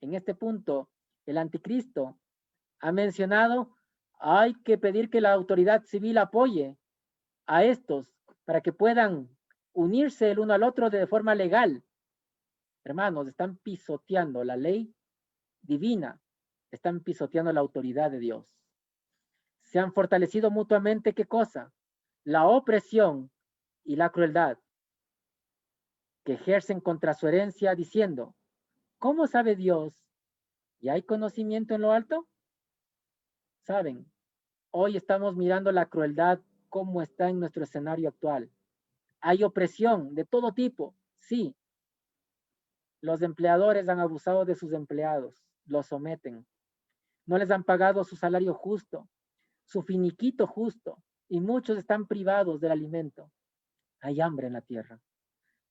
[SPEAKER 1] en este punto, el anticristo, ha mencionado, hay que pedir que la autoridad civil apoye a estos para que puedan unirse el uno al otro de forma legal. Hermanos, están pisoteando la ley divina, están pisoteando la autoridad de Dios. Se han fortalecido mutuamente, ¿qué cosa? La opresión y la crueldad que ejercen contra su herencia diciendo, ¿cómo sabe Dios? ¿Y hay conocimiento en lo alto? Saben, hoy estamos mirando la crueldad como está en nuestro escenario actual. Hay opresión de todo tipo, sí. Los empleadores han abusado de sus empleados, los someten. No les han pagado su salario justo, su finiquito justo, y muchos están privados del alimento. Hay hambre en la tierra,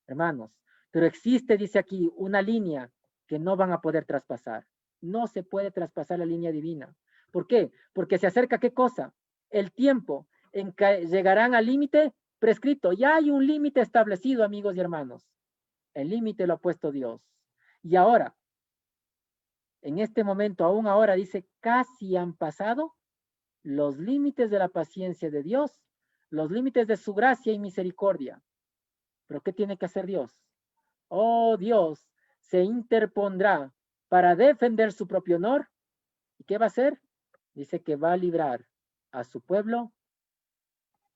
[SPEAKER 1] hermanos. Pero existe, dice aquí, una línea que no van a poder traspasar. No se puede traspasar la línea divina. ¿Por qué? Porque se acerca, ¿qué cosa? El tiempo en que llegarán al límite prescrito. Ya hay un límite establecido, amigos y hermanos. El límite lo ha puesto Dios. Y ahora, en este momento, aún ahora dice, casi han pasado los límites de la paciencia de Dios, los límites de su gracia y misericordia. ¿Pero qué tiene que hacer Dios? Oh, Dios se interpondrá para defender su propio honor. ¿Y qué va a hacer? Dice que va a librar a su pueblo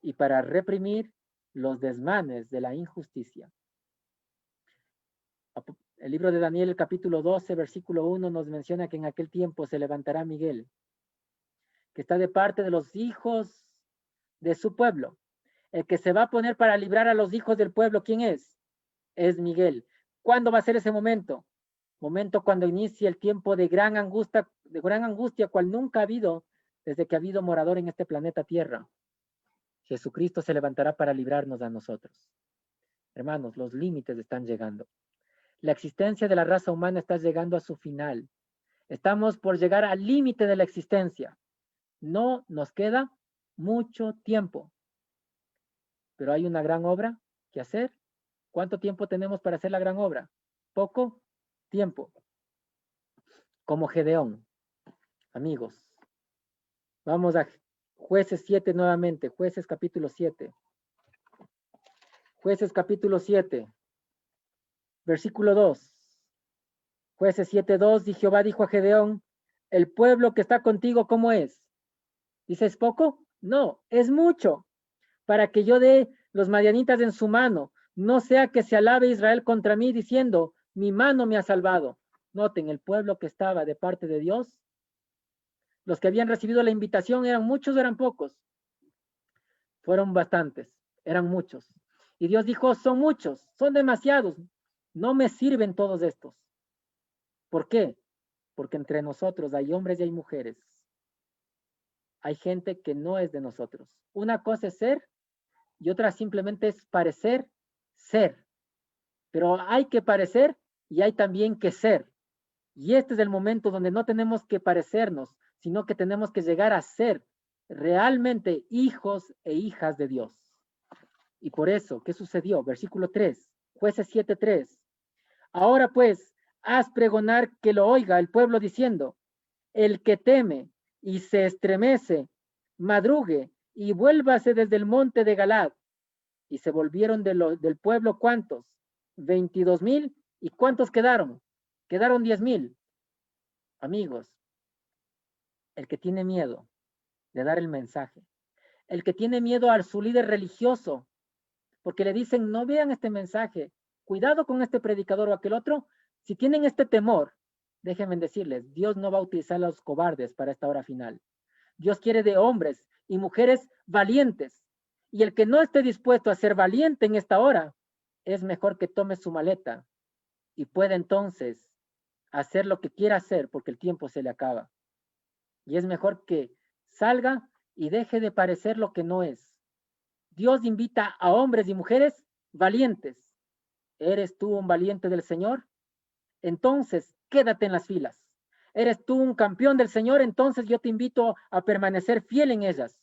[SPEAKER 1] y para reprimir los desmanes de la injusticia. El libro de Daniel, el capítulo 12, versículo 1, nos menciona que en aquel tiempo se levantará Miguel, que está de parte de los hijos de su pueblo. El que se va a poner para librar a los hijos del pueblo, ¿quién es? Es Miguel. ¿Cuándo va a ser ese momento? Momento cuando inicie el tiempo de gran angustia, cual nunca ha habido desde que ha habido morador en este planeta Tierra. Jesucristo se levantará para librarnos a nosotros. Hermanos, los límites están llegando. La existencia de la raza humana está llegando a su final. Estamos por llegar al límite de la existencia. No nos queda mucho tiempo, pero hay una gran obra que hacer. ¿Cuánto tiempo tenemos para hacer la gran obra? Poco tiempo. Como Gedeón, amigos. Vamos a Jueces 7 nuevamente, Jueces capítulo 7. Jueces capítulo 7, versículo 2. Jueces 7:2, y Jehová dijo a Gedeón, el pueblo que está contigo, ¿cómo es? ¿Dice es poco? No, es mucho, para que yo dé los madianitas en su mano, no sea que se alabe Israel contra mí diciendo, mi mano me ha salvado. Noten, el pueblo que estaba de parte de Dios, los que habían recibido la invitación, ¿eran muchos o eran pocos? Fueron bastantes, eran muchos. Y Dios dijo, son muchos, son demasiados, no me sirven todos estos. ¿Por qué? Porque entre nosotros hay hombres y hay mujeres. Hay gente que no es de nosotros. Una cosa es ser y otra simplemente es parecer ser. Pero hay que parecer y hay también que ser. Y este es el momento donde no tenemos que parecernos, sino que tenemos que llegar a ser realmente hijos e hijas de Dios. Y por eso, ¿qué sucedió? Versículo 3, Jueces 7:3. Ahora pues, haz pregonar que lo oiga el pueblo diciendo, el que teme y se estremece, madrugue y vuélvase desde el monte de Galad. Y se volvieron del pueblo, ¿cuántos? 22,000. ¿Y cuántos quedaron? Quedaron 10,000. Amigos, el que tiene miedo de dar el mensaje, el que tiene miedo a su líder religioso, porque le dicen, no vean este mensaje, cuidado con este predicador o aquel otro, si tienen este temor, déjenme decirles, Dios no va a utilizar a los cobardes para esta hora final. Dios quiere de hombres y mujeres valientes. Y el que no esté dispuesto a ser valiente en esta hora, es mejor que tome su maleta y pueda entonces hacer lo que quiera hacer porque el tiempo se le acaba. Y es mejor que salga y deje de parecer lo que no es. Dios invita a hombres y mujeres valientes. ¿Eres tú un valiente del Señor? Entonces, quédate en las filas. ¿Eres tú un campeón del Señor? Entonces yo te invito a permanecer fiel en ellas.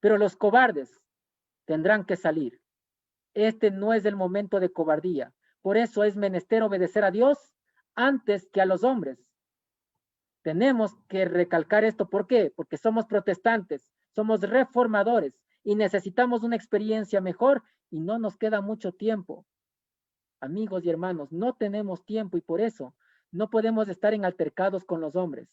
[SPEAKER 1] Pero los cobardes tendrán que salir. Este no es el momento de cobardía. Por eso es menester obedecer a Dios antes que a los hombres. Tenemos que recalcar esto. ¿Por qué? Porque somos protestantes, somos reformadores y necesitamos una experiencia mejor y no nos queda mucho tiempo. Amigos y hermanos, no tenemos tiempo y por eso no podemos estar en altercados con los hombres.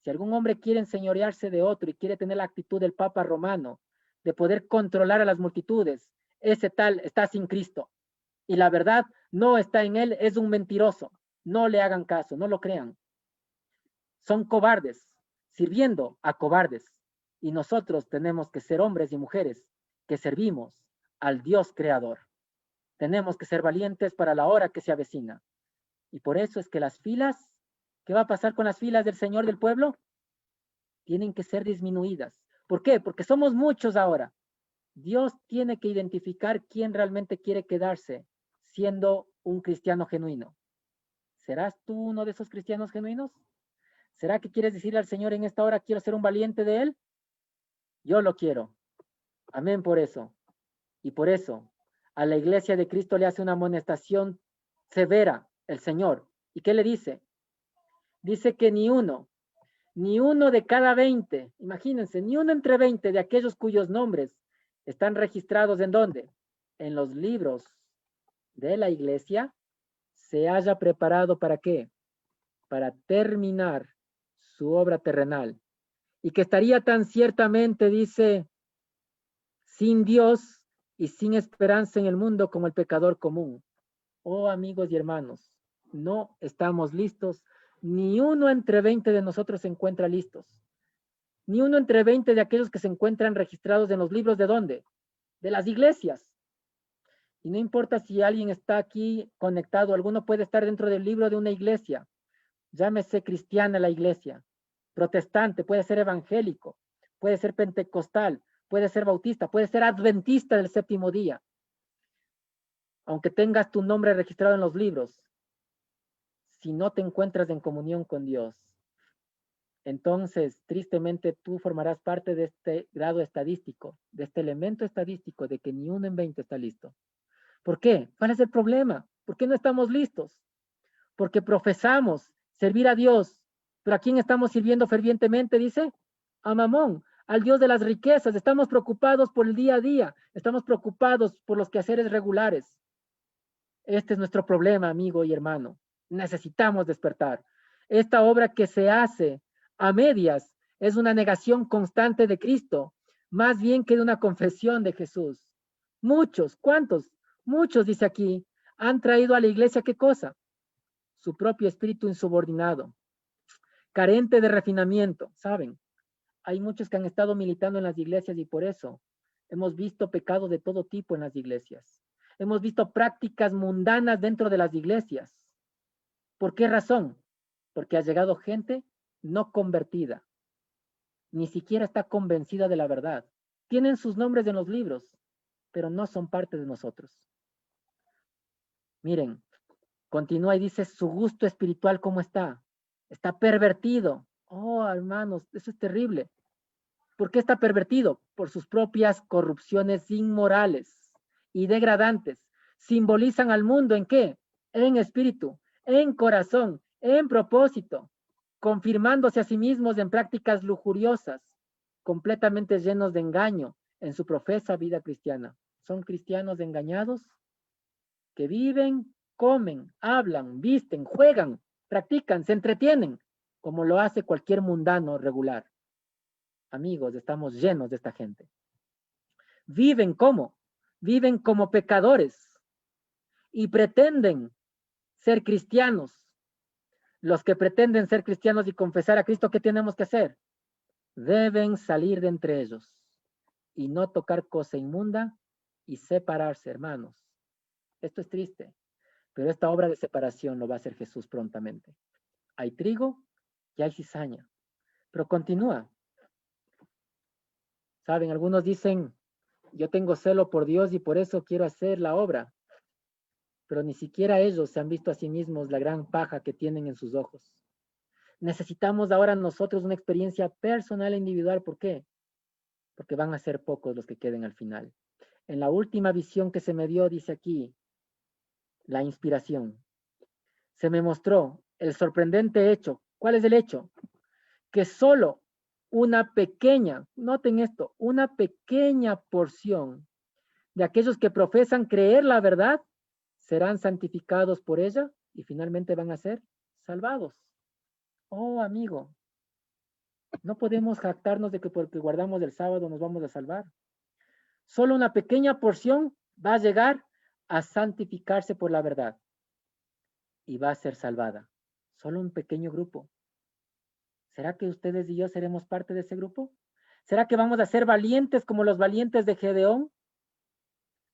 [SPEAKER 1] Si algún hombre quiere enseñorearse de otro y quiere tener la actitud del Papa Romano, de poder controlar a las multitudes, ese tal está sin Cristo. Y la verdad no está en él, es un mentiroso. No le hagan caso, no lo crean. Son cobardes, sirviendo a cobardes. Y nosotros tenemos que ser hombres y mujeres que servimos al Dios creador. Tenemos que ser valientes para la hora que se avecina. Y por eso es que las filas, ¿qué va a pasar con las filas del Señor del pueblo? Tienen que ser disminuidas. ¿Por qué? Porque somos muchos ahora. Dios tiene que identificar quién realmente quiere quedarse siendo un cristiano genuino. ¿Serás tú uno de esos cristianos genuinos? ¿Será que quieres decirle al Señor en esta hora, quiero ser un valiente de Él? Yo lo quiero. Amén por eso. Y por eso, a la iglesia de Cristo le hace una amonestación severa el Señor. ¿Y qué le dice? Dice que ni uno de cada 20, imagínense, ni uno entre 20 de aquellos cuyos nombres están registrados ¿en dónde? En los libros de la iglesia, se haya preparado ¿para qué? Para terminar su obra terrenal. Y que estaría tan ciertamente, dice, sin Dios y sin esperanza en el mundo como el pecador común. Oh amigos y hermanos, no estamos listos. Ni uno entre 20 de nosotros se encuentra listos. Ni uno entre 20 de aquellos que se encuentran registrados en los libros de dónde? De las iglesias. Y no importa si alguien está aquí conectado, alguno puede estar dentro del libro de una iglesia. Llámese cristiana la iglesia, protestante, puede ser evangélico, puede ser pentecostal, puede ser bautista, puede ser adventista del séptimo día. Aunque tengas tu nombre registrado en los libros, si no te encuentras en comunión con Dios, entonces, tristemente, tú formarás parte de este grado estadístico, de este elemento estadístico de que ni 1 en 20 está listo. ¿Por qué? ¿Cuál es el problema? ¿Por qué no estamos listos? Porque profesamos servir a Dios, pero ¿a quién estamos sirviendo fervientemente? Dice, a Mamón, al Dios de las riquezas. Estamos preocupados por el día a día, estamos preocupados por los quehaceres regulares. Este es nuestro problema, amigo y hermano. Necesitamos despertar. Esta obra que se hace a medias es una negación constante de Cristo, más bien que de una confesión de Jesús. Muchos, ¿cuántos? Muchos, dice aquí, han traído a la iglesia, ¿qué cosa? Su propio espíritu insubordinado, carente de refinamiento, ¿saben? Hay muchos que han estado militando en las iglesias y por eso hemos visto pecados de todo tipo en las iglesias. Hemos visto prácticas mundanas dentro de las iglesias. ¿Por qué razón? Porque ha llegado gente no convertida, ni siquiera está convencida de la verdad. Tienen sus nombres en los libros, pero no son parte de nosotros. Miren, continúa y dice, su gusto espiritual, ¿cómo está? Está pervertido. Oh, hermanos, eso es terrible. ¿Por qué está pervertido? Por sus propias corrupciones inmorales y degradantes. Simbolizan al mundo ¿en qué? En espíritu, en corazón, en propósito, confirmándose a sí mismos en prácticas lujuriosas, completamente llenos de engaño en su profesa vida cristiana. Son cristianos engañados que viven, comen, hablan, visten, juegan, practican, se entretienen, como lo hace cualquier mundano regular. Amigos, estamos llenos de esta gente. Viven como, viven como pecadores y pretenden ser cristianos. Los que pretenden ser cristianos y confesar a Cristo, ¿qué tenemos que hacer? Deben salir de entre ellos y no tocar cosa inmunda y separarse, hermanos. Esto es triste, pero esta obra de separación lo va a hacer Jesús prontamente. Hay trigo y hay cizaña, pero continúa. Saben, algunos dicen, yo tengo celo por Dios y por eso quiero hacer la obra, pero ni siquiera ellos se han visto a sí mismos la gran paja que tienen en sus ojos. Necesitamos ahora nosotros una experiencia personal e individual. ¿Por qué? Porque van a ser pocos los que queden al final. En la última visión que se me dio, dice aquí, la inspiración. Se me mostró el sorprendente hecho. ¿Cuál es el hecho? Que solo una pequeña, noten esto, una pequeña porción de aquellos que profesan creer la verdad serán santificados por ella y finalmente van a ser salvados. Oh, amigo, no podemos jactarnos de que porque guardamos el sábado nos vamos a salvar. Solo una pequeña porción va a llegar a santificarse por la verdad y va a ser salvada. Solo un pequeño grupo. ¿Será que ustedes y yo seremos parte de ese grupo? ¿Será que vamos a ser valientes como los valientes de Gedeón?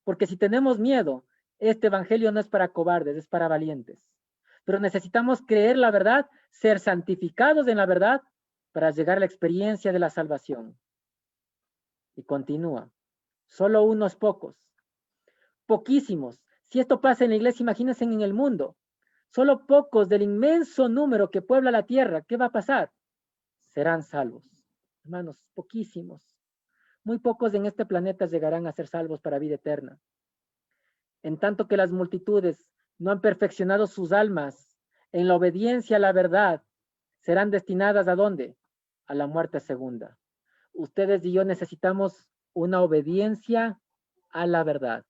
[SPEAKER 1] Porque si tenemos miedo, este evangelio no es para cobardes, es para valientes. Pero necesitamos creer la verdad, ser santificados en la verdad para llegar a la experiencia de la salvación. Y continúa. Solo unos pocos. Poquísimos. Si esto pasa en la iglesia, imagínense en el mundo. Solo pocos del inmenso número que puebla la tierra. ¿Qué va a pasar? Serán salvos. Hermanos, poquísimos. Muy pocos en este planeta llegarán a ser salvos para vida eterna. En tanto que las multitudes no han perfeccionado sus almas en la obediencia a la verdad, serán destinadas ¿a dónde? A la muerte segunda. Ustedes y yo necesitamos una obediencia a la verdad.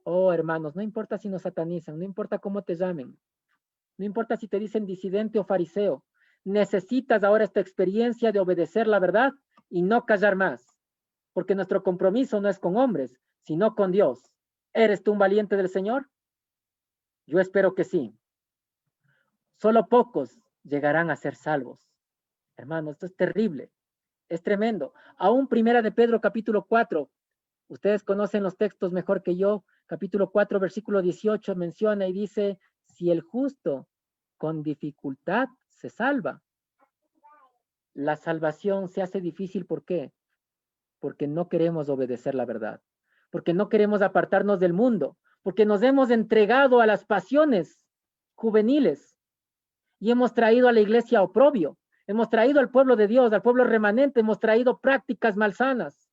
[SPEAKER 1] Oh, hermanos, no importa si nos satanizan, no importa cómo te llamen, no importa si te dicen disidente o fariseo, necesitas ahora esta experiencia de obedecer la verdad y no callar más, porque nuestro compromiso no es con hombres, sino con Dios. ¿Eres tú un valiente del Señor? Yo espero que sí. Solo pocos llegarán a ser salvos. Hermanos, esto es terrible, es tremendo. Aún Primera de Pedro capítulo 4, ustedes conocen los textos mejor que yo, capítulo 4, versículo 18 menciona y dice, si el justo con dificultad se salva. La salvación se hace difícil, ¿por qué? Porque no queremos obedecer la verdad, porque no queremos apartarnos del mundo, porque nos hemos entregado a las pasiones juveniles y hemos traído a la iglesia oprobio, Hemos traído al pueblo de Dios, al pueblo remanente, hemos traído prácticas malsanas.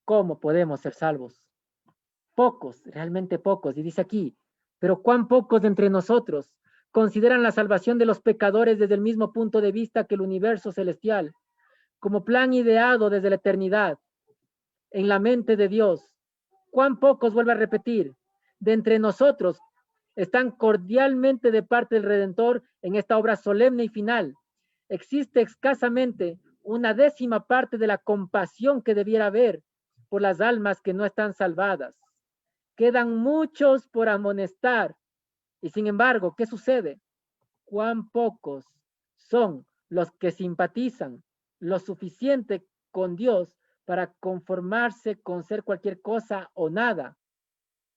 [SPEAKER 1] ¿Cómo podemos ser salvos? Pocos, realmente pocos. Y dice aquí, pero cuán pocos de entre nosotros consideran la salvación de los pecadores desde el mismo punto de vista que el universo celestial, como plan ideado desde la eternidad, en la mente de Dios. Cuán pocos, vuelvo a repetir, de entre nosotros están cordialmente de parte del Redentor en esta obra solemne y final. Existe escasamente una décima parte de la compasión que debiera haber por las almas que no están salvadas. Quedan muchos por amonestar. Y sin embargo, ¿qué sucede? Cuán pocos son los que simpatizan lo suficiente con Dios para conformarse con ser cualquier cosa o nada,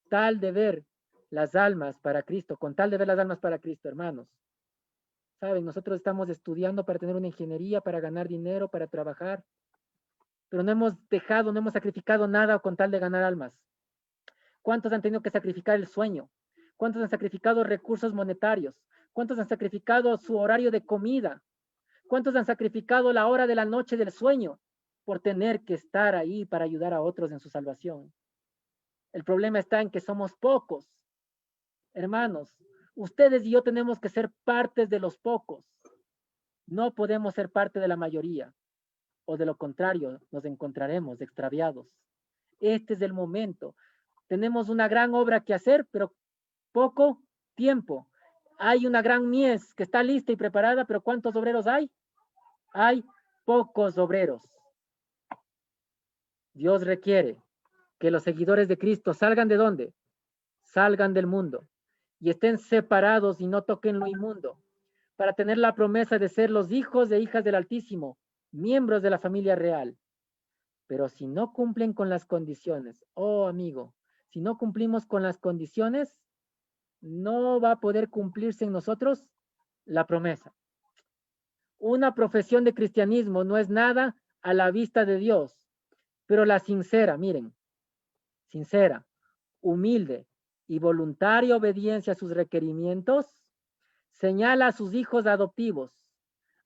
[SPEAKER 1] tal de ver las almas para Cristo, con tal de ver las almas para Cristo, hermanos. Saben, nosotros estamos estudiando para tener una ingeniería, para ganar dinero, para trabajar, pero no hemos dejado, no hemos sacrificado nada con tal de ganar almas. ¿Cuántos han tenido que sacrificar el sueño? ¿Cuántos han sacrificado recursos monetarios? ¿Cuántos han sacrificado su horario de comida? ¿Cuántos han sacrificado la hora de la noche del sueño por tener que estar ahí para ayudar a otros en su salvación? El problema está en que somos pocos. Hermanos, ustedes y yo tenemos que ser partes de los pocos. No podemos ser parte de la mayoría, o de lo contrario, nos encontraremos extraviados. Este es el momento. Tenemos una gran obra que hacer, pero poco tiempo. Hay una gran mies que está lista y preparada, pero ¿cuántos obreros hay? Hay pocos obreros. Dios requiere que los seguidores de Cristo salgan ¿de dónde? Salgan del mundo y estén separados y no toquen lo inmundo, para tener la promesa de ser los hijos e hijas del Altísimo, miembros de la familia real. Pero si no cumplen con las condiciones, oh amigo, si no cumplimos con las condiciones, no va a poder cumplirse en nosotros la promesa. Una profesión de cristianismo no es nada a la vista de Dios, pero la sincera, miren, sincera, humilde y voluntaria obediencia a sus requerimientos, señala a sus hijos adoptivos,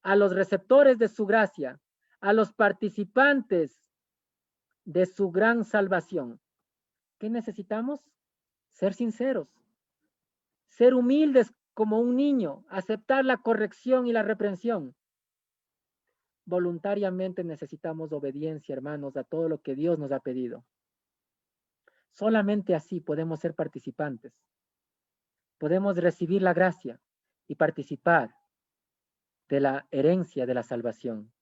[SPEAKER 1] a los receptores de su gracia, a los participantes de su gran salvación. ¿Qué necesitamos? Ser sinceros, ser humildes como un niño, aceptar la corrección y la reprensión. Voluntariamente necesitamos obediencia, hermanos, a todo lo que Dios nos ha pedido. Solamente así podemos ser participantes. Podemos recibir la gracia y participar de la herencia de la salvación.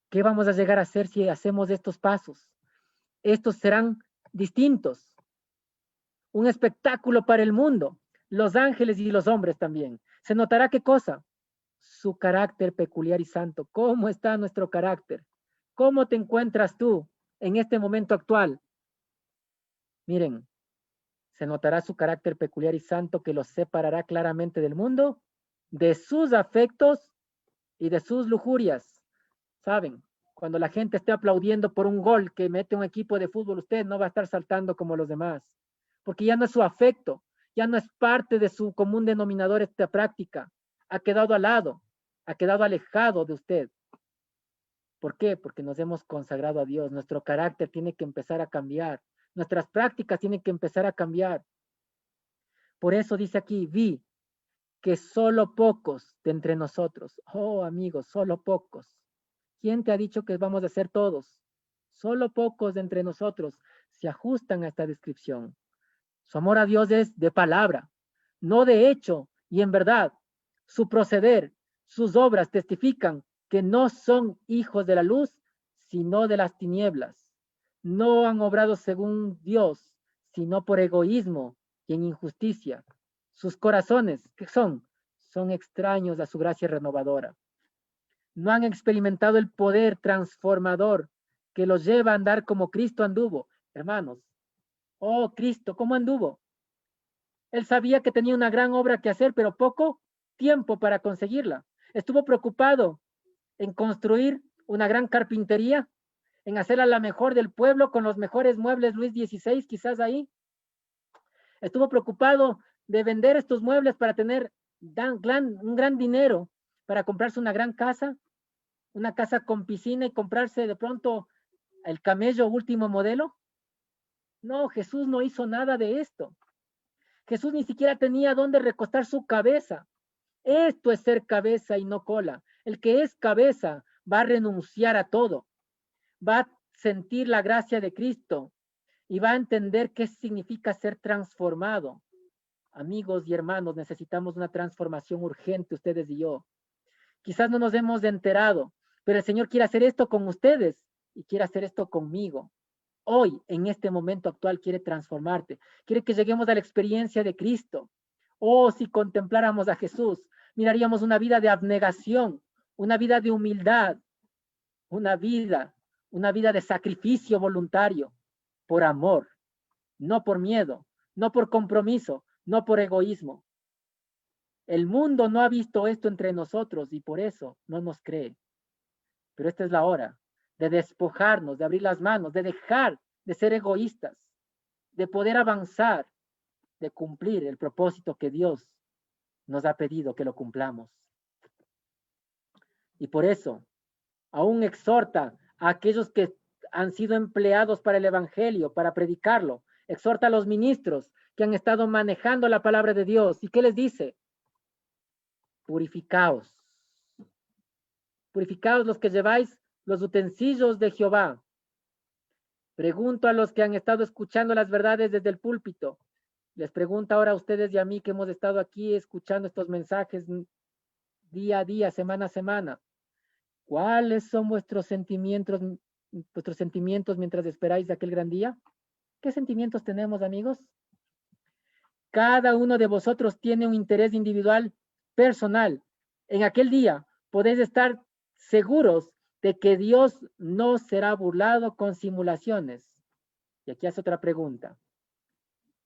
[SPEAKER 1] ¿Qué vamos a llegar a hacer si hacemos estos pasos? Estos serán distintos. Un espectáculo para el mundo, los ángeles y los hombres también. ¿Se notará qué cosa? Su carácter peculiar y santo. ¿Cómo está nuestro carácter? ¿Cómo te encuentras tú en este momento actual? Miren, se notará su carácter peculiar y santo que los separará claramente del mundo, de sus afectos y de sus lujurias. ¿Saben? Cuando la gente esté aplaudiendo por un gol que mete un equipo de fútbol, usted no va a estar saltando como los demás, porque ya no es su afecto, ya no es parte de su común denominador esta práctica. Ha quedado al lado, ha quedado alejado de usted. ¿Por qué? Porque nos hemos consagrado a Dios. Nuestro carácter tiene que empezar a cambiar. Nuestras prácticas tienen que empezar a cambiar. Por eso dice aquí, vi que solo pocos de entre nosotros, oh amigos, solo pocos. ¿Quién te ha dicho que vamos a ser todos? Solo pocos de entre nosotros se ajustan a esta descripción. Su amor a Dios es de palabra, no de hecho y en verdad. Su proceder, sus obras testifican que no son hijos de la luz, sino de las tinieblas. No han obrado según Dios, sino por egoísmo y en injusticia. Sus corazones, ¿qué son? Son extraños a su gracia renovadora. No han experimentado el poder transformador que los lleva a andar como Cristo anduvo. Hermanos, oh Cristo, ¿cómo anduvo? Él sabía que tenía una gran obra que hacer, pero poco tiempo para conseguirla. Estuvo preocupado en construir una gran carpintería, en hacerla la mejor del pueblo con los mejores muebles Luis XVI, quizás ahí. Estuvo preocupado de vender estos muebles para tener un gran dinero, para comprarse una gran casa, una casa con piscina y comprarse de pronto el camello último modelo? No, Jesús no hizo nada de esto. Jesús ni siquiera tenía dónde recostar su cabeza. Esto es ser cabeza y no cola. El que es cabeza va a renunciar a todo, va a sentir la gracia de Cristo y va a entender qué significa ser transformado. Amigos y hermanos, necesitamos una transformación urgente, ustedes y yo. Quizás no nos hemos enterado, pero el Señor quiere hacer esto con ustedes y quiere hacer esto conmigo. Hoy, en este momento actual, quiere transformarte. Quiere que lleguemos a la experiencia de Cristo. Oh, si contempláramos a Jesús, miraríamos una vida de abnegación, una vida de humildad, una vida de sacrificio voluntario, por amor, no por miedo, no por compromiso, no por egoísmo. El mundo no ha visto esto entre nosotros y por eso no nos cree. Pero esta es la hora de despojarnos, de abrir las manos, de dejar de ser egoístas, de poder avanzar, de cumplir el propósito que Dios nos ha pedido que lo cumplamos. Y por eso, aún exhorta a aquellos que han sido empleados para el evangelio, para predicarlo. Exhorta a los ministros que han estado manejando la palabra de Dios. ¿Y qué les dice? Purificaos. Purificaos los que lleváis los utensilios de Jehová. Pregunto a los que han estado escuchando las verdades desde el púlpito. Les pregunto ahora a ustedes y a mí que hemos estado aquí escuchando estos mensajes día a día, semana a semana. ¿Cuáles son vuestros sentimientos mientras esperáis de aquel gran día? ¿Qué sentimientos tenemos, amigos? Cada uno de vosotros tiene un interés individual, personal. En aquel día podéis estar seguros de que Dios no será burlado con simulaciones. Y aquí hace otra pregunta.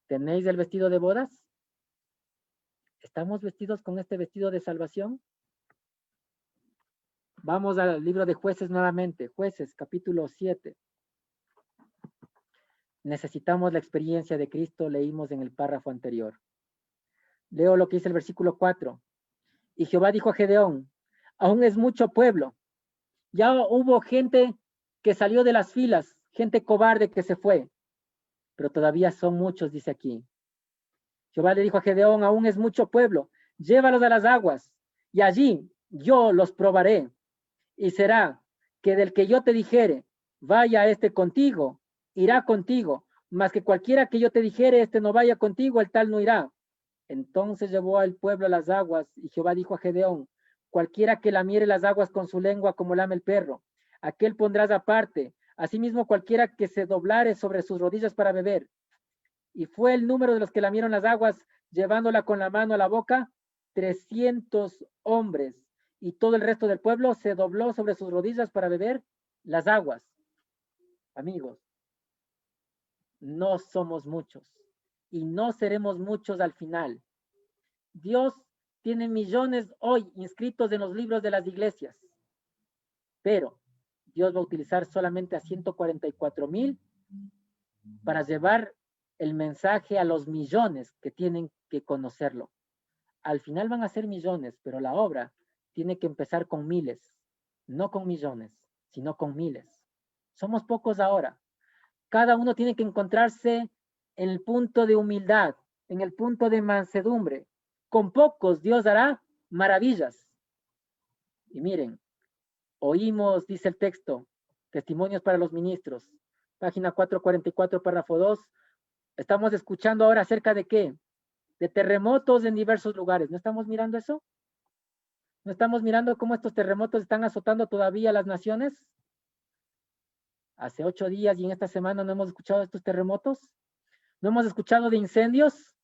[SPEAKER 1] ¿Tenéis el vestido de bodas? ¿Estamos vestidos con este vestido de salvación? Vamos al libro de Jueces nuevamente. Jueces, capítulo 7. Necesitamos la experiencia de Cristo, leímos en el párrafo anterior. Leo lo que dice el versículo 4. Y Jehová dijo a Gedeón, aún es mucho pueblo. Ya hubo gente que salió de las filas, gente cobarde que se fue, pero todavía son muchos, dice aquí. Jehová le dijo a Gedeón, aún es mucho pueblo, llévalos a las aguas, y allí yo los probaré. Y será que del que yo te dijere, vaya este contigo, irá contigo, mas que cualquiera que yo te dijere, este no vaya contigo, el tal no irá. Entonces llevó al pueblo a las aguas, y Jehová dijo a Gedeón, cualquiera que lamiere las aguas con su lengua como lame el perro, aquel pondrás aparte, asimismo cualquiera que se doblare sobre sus rodillas para beber. Y fue el número de los que lamieron las aguas, llevándola con la mano a la boca, 300 hombres. Y todo el resto del pueblo se dobló sobre sus rodillas para beber las aguas. Amigos, no somos muchos y no seremos muchos al final. Dios tiene millones hoy inscritos en los libros de las iglesias, pero Dios va a utilizar solamente a 144,000 para llevar el mensaje a los millones que tienen que conocerlo. Al final van a ser millones, pero la obra tiene que empezar con miles, no con millones, sino con miles. Somos pocos ahora. Cada uno tiene que encontrarse en el punto de humildad, en el punto de mansedumbre. Con pocos Dios hará maravillas. Y miren, oímos, dice el texto, testimonios para los ministros, página 444, párrafo 2. Estamos escuchando ahora acerca de qué? De terremotos en diversos lugares. ¿No estamos mirando eso? ¿No estamos mirando cómo estos terremotos están azotando todavía a las naciones? Hace 8 días y en esta semana no hemos escuchado de estos terremotos. ¿No hemos escuchado de incendios?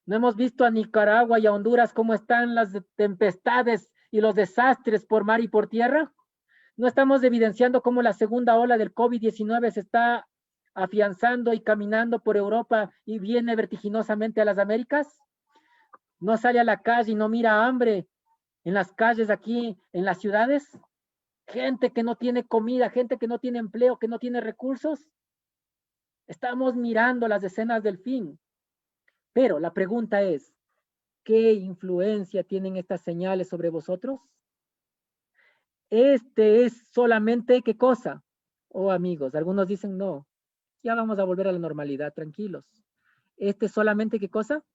[SPEAKER 1] ¿No hemos visto a Nicaragua y a Honduras cómo están las tempestades y los desastres por mar y por tierra? ¿No estamos evidenciando cómo la segunda ola del COVID-19 se está afianzando y caminando por Europa y viene vertiginosamente a las Américas? ¿No sale a la calle y no mira hambre en las calles aquí, en las ciudades? Gente que no tiene comida, gente que no tiene empleo, que no tiene recursos. Estamos mirando las escenas del fin. Pero la pregunta es, ¿qué influencia tienen estas señales sobre vosotros? Este es solamente, ¿qué cosa? Oh, amigos, algunos dicen, no, ya vamos a volver a la normalidad, tranquilos. Este es solamente, ¿qué cosa?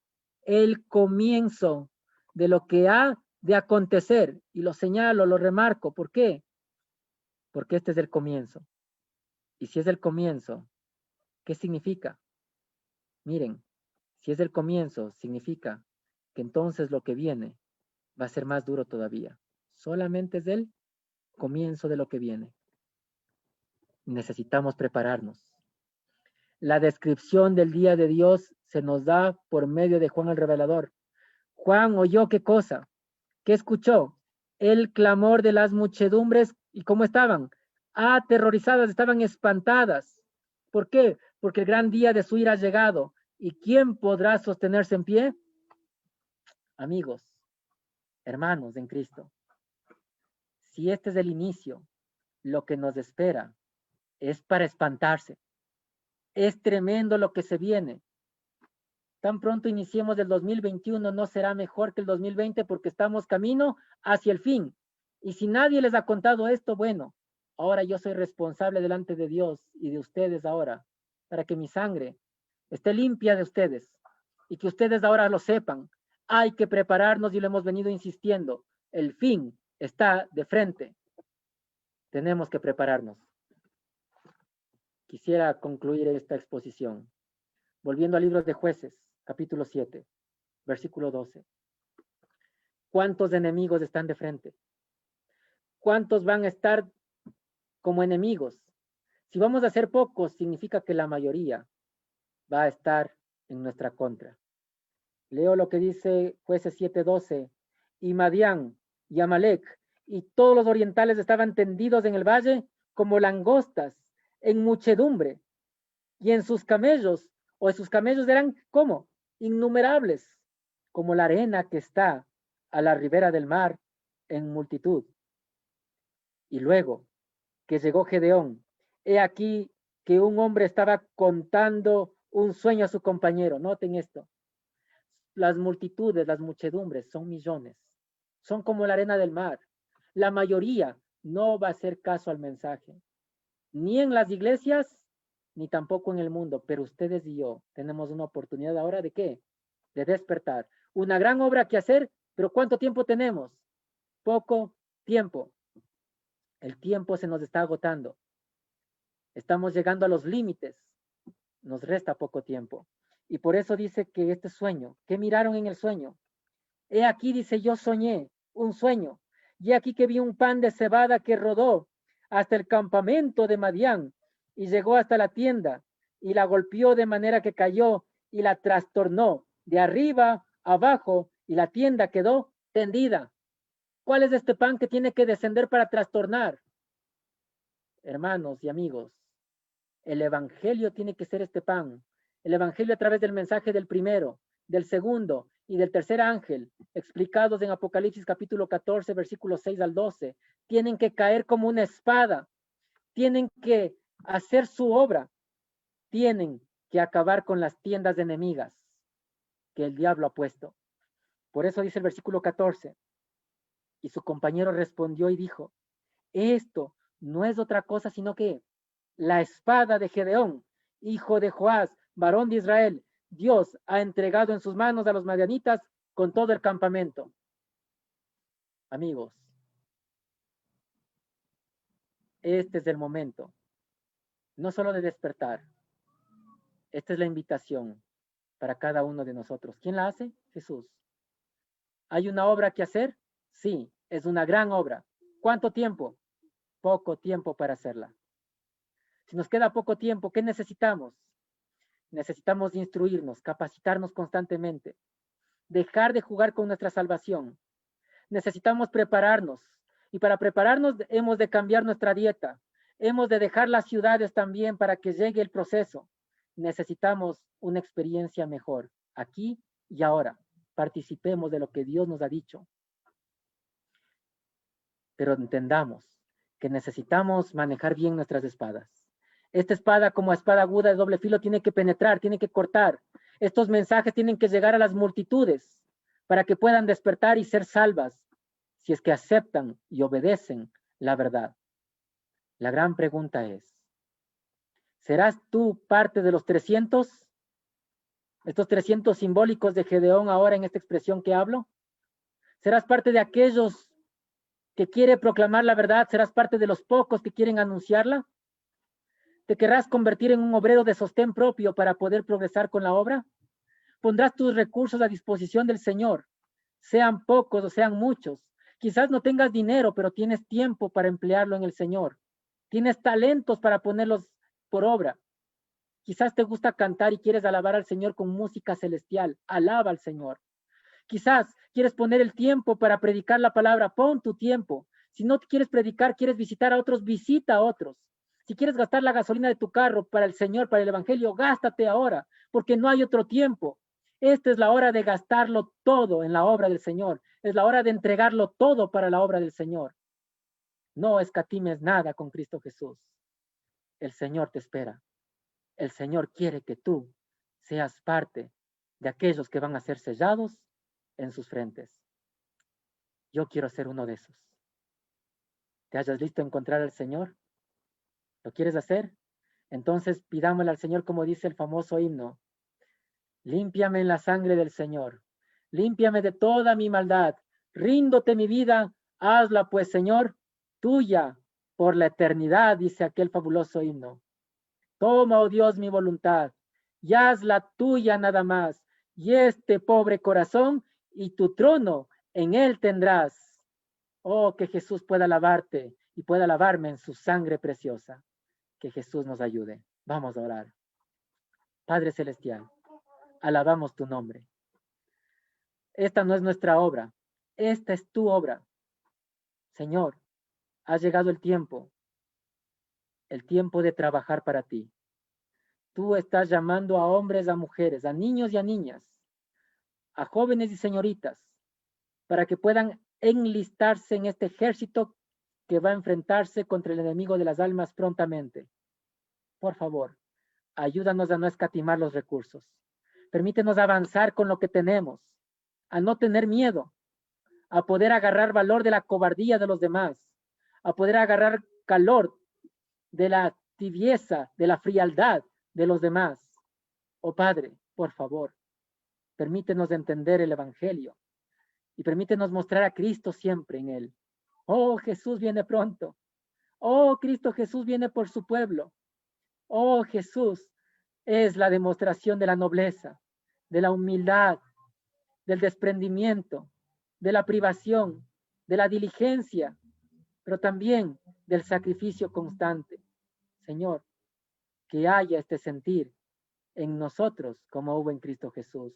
[SPEAKER 1] El comienzo de lo que ha de acontecer. Y lo señalo, lo remarco. ¿Por qué? Porque este es el comienzo. Y si es el comienzo, ¿qué significa? Miren, si es el comienzo, significa que entonces lo que viene va a ser más duro todavía. Solamente es el comienzo de lo que viene. Necesitamos prepararnos. La descripción del día de Dios se nos da por medio de Juan el Revelador. Juan oyó qué cosa, qué escuchó, el clamor de las muchedumbres y cómo estaban, aterrorizadas, estaban espantadas. ¿Por qué? Porque el gran día de su ira ha llegado. ¿Y quién podrá sostenerse en pie? Amigos, hermanos en Cristo, si este es el inicio, lo que nos espera es para espantarse. Es tremendo lo que se viene. Tan pronto iniciemos el 2021, no será mejor que el 2020 porque estamos camino hacia el fin. Y si nadie les ha contado esto, bueno, ahora yo soy responsable delante de Dios y de ustedes ahora, para que mi sangre esté limpia de ustedes y que ustedes ahora lo sepan. Hay que prepararnos y lo hemos venido insistiendo. El fin está de frente. Tenemos que prepararnos. Quisiera concluir esta exposición. Volviendo al libro de Jueces, capítulo 7, versículo 12. ¿Cuántos enemigos están de frente? ¿Cuántos van a estar como enemigos? Si vamos a ser pocos, significa que la mayoría va a estar en nuestra contra. Leo lo que dice Jueces 7:12. Y Madián y Amalek y todos los orientales estaban tendidos en el valle como langostas en muchedumbre. Y en sus camellos, o sus camellos eran, ¿cómo? Innumerables, como la arena que está a la ribera del mar en multitud. Y luego que llegó Gedeón, he aquí que un hombre estaba contando un sueño a su compañero. Noten esto. Las multitudes, las muchedumbres son millones. Son como la arena del mar. La mayoría no va a hacer caso al mensaje. Ni en las iglesias, ni tampoco en el mundo. Pero ustedes y yo tenemos una oportunidad ahora de ¿qué? De despertar. Una gran obra que hacer, pero ¿cuánto tiempo tenemos? Poco tiempo. El tiempo se nos está agotando. Estamos llegando a los límites. Nos resta poco tiempo. Y por eso dice que este sueño, ¿qué miraron en el sueño? He aquí, dice, yo soñé un sueño. Y aquí que vi un pan de cebada que rodó hasta el campamento de Madián y llegó hasta la tienda y la golpeó de manera que cayó y la trastornó de arriba abajo y la tienda quedó tendida. ¿Cuál es este pan que tiene que descender para trastornar? Hermanos y amigos, el evangelio tiene que ser este pan. El evangelio a través del mensaje del primero, del segundo y del tercer ángel, explicados en Apocalipsis capítulo 14, versículos 6 al 12, tienen que caer como una espada, tienen que hacer su obra, tienen que acabar con las tiendas enemigas que el diablo ha puesto. Por eso dice el versículo 14, y su compañero respondió y dijo, esto no es otra cosa sino que la espada de Gedeón, hijo de Joás, varón de Israel. Dios ha entregado en sus manos a los madianitas con todo el campamento. Amigos, este es el momento, no solo de despertar, esta es la invitación para cada uno de nosotros. ¿Quién la hace? Jesús. ¿Hay una obra que hacer? Sí, es una gran obra. ¿Cuánto tiempo? Poco tiempo para hacerla. Si nos queda poco tiempo, ¿qué necesitamos? Necesitamos instruirnos, capacitarnos constantemente, dejar de jugar con nuestra salvación. Necesitamos prepararnos y para prepararnos hemos de cambiar nuestra dieta. Hemos de dejar las ciudades también para que llegue el proceso. Necesitamos una experiencia mejor aquí y ahora. Participemos de lo que Dios nos ha dicho. Pero entendamos que necesitamos manejar bien nuestras espadas. Esta espada, como espada aguda de doble filo, tiene que penetrar, tiene que cortar. Estos mensajes tienen que llegar a las multitudes para que puedan despertar y ser salvas, si es que aceptan y obedecen la verdad. La gran pregunta es, ¿serás tú parte de los 300? Estos 300 simbólicos de Gedeón ahora en esta expresión que hablo. ¿Serás parte de aquellos que quiere proclamar la verdad? ¿Serás parte de los pocos que quieren anunciarla? ¿Te querrás convertir en un obrero de sostén propio para poder progresar con la obra? ¿Pondrás tus recursos a disposición del Señor, sean pocos o sean muchos? Quizás no tengas dinero, pero tienes tiempo para emplearlo en el Señor. Tienes talentos para ponerlos por obra. Quizás te gusta cantar y quieres alabar al Señor con música celestial. Alaba al Señor. Quizás quieres poner el tiempo para predicar la palabra. Pon tu tiempo. Si no quieres predicar, quieres visitar a otros, visita a otros. Si quieres gastar la gasolina de tu carro para el Señor, para el Evangelio, gástate ahora, porque no hay otro tiempo. Esta es la hora de gastarlo todo en la obra del Señor. Es la hora de entregarlo todo para la obra del Señor. No escatimes nada con Cristo Jesús. El Señor te espera. El Señor quiere que tú seas parte de aquellos que van a ser sellados en sus frentes. Yo quiero ser uno de esos. ¿Te hayas listo a encontrar al Señor? ¿Lo quieres hacer? Entonces pidámosle al Señor como dice el famoso himno. Límpiame en la sangre del Señor. Límpiame de toda mi maldad. Ríndote mi vida. Hazla pues, Señor, tuya por la eternidad, dice aquel fabuloso himno. Toma, oh Dios, mi voluntad y hazla tuya nada más. Y este pobre corazón y tu trono en él tendrás. Oh, que Jesús pueda lavarte y pueda lavarme en su sangre preciosa. Que Jesús nos ayude. Vamos a orar. Padre Celestial, alabamos tu nombre. Esta no es nuestra obra, esta es tu obra. Señor, ha llegado el tiempo de trabajar para ti. Tú estás llamando a hombres, a mujeres, a niños y a niñas, a jóvenes y señoritas, para que puedan enlistarse en este ejército que va a enfrentarse contra el enemigo de las almas prontamente. Por favor, ayúdanos a no escatimar los recursos. Permítenos avanzar con lo que tenemos, a no tener miedo, a poder agarrar valor de la cobardía de los demás, a poder agarrar calor de la tibieza, de la frialdad de los demás. Oh Padre, por favor, permítenos entender el Evangelio y permítenos mostrar a Cristo siempre en él. Oh, Jesús viene pronto. Oh, Cristo Jesús viene por su pueblo. Oh, Jesús es la demostración de la nobleza, de la humildad, del desprendimiento, de la privación, de la diligencia, pero también del sacrificio constante. Señor, que haya este sentir en nosotros como hubo en Cristo Jesús.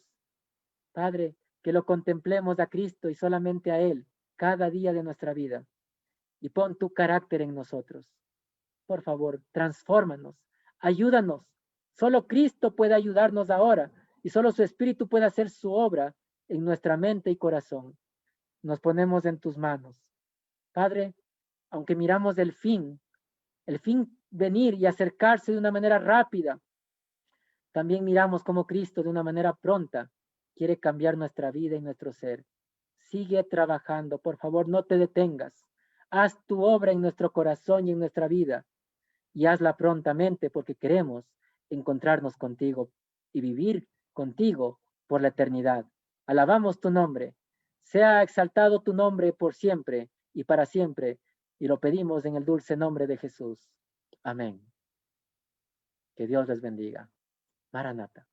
[SPEAKER 1] Padre, que lo contemplemos a Cristo y solamente a Él cada día de nuestra vida. Y pon tu carácter en nosotros. Por favor, transfórmanos, ayúdanos. Solo Cristo puede ayudarnos ahora y solo su Espíritu puede hacer su obra en nuestra mente y corazón. Nos ponemos en tus manos. Padre, aunque miramos el fin venir y acercarse de una manera rápida, también miramos como Cristo de una manera pronta quiere cambiar nuestra vida y nuestro ser. Sigue trabajando, por favor, no te detengas. Haz tu obra en nuestro corazón y en nuestra vida y hazla prontamente porque queremos encontrarnos contigo y vivir contigo por la eternidad. Alabamos tu nombre. Sea exaltado tu nombre por siempre y para siempre y lo pedimos en el dulce nombre de Jesús. Amén. Que Dios les bendiga. Maranata.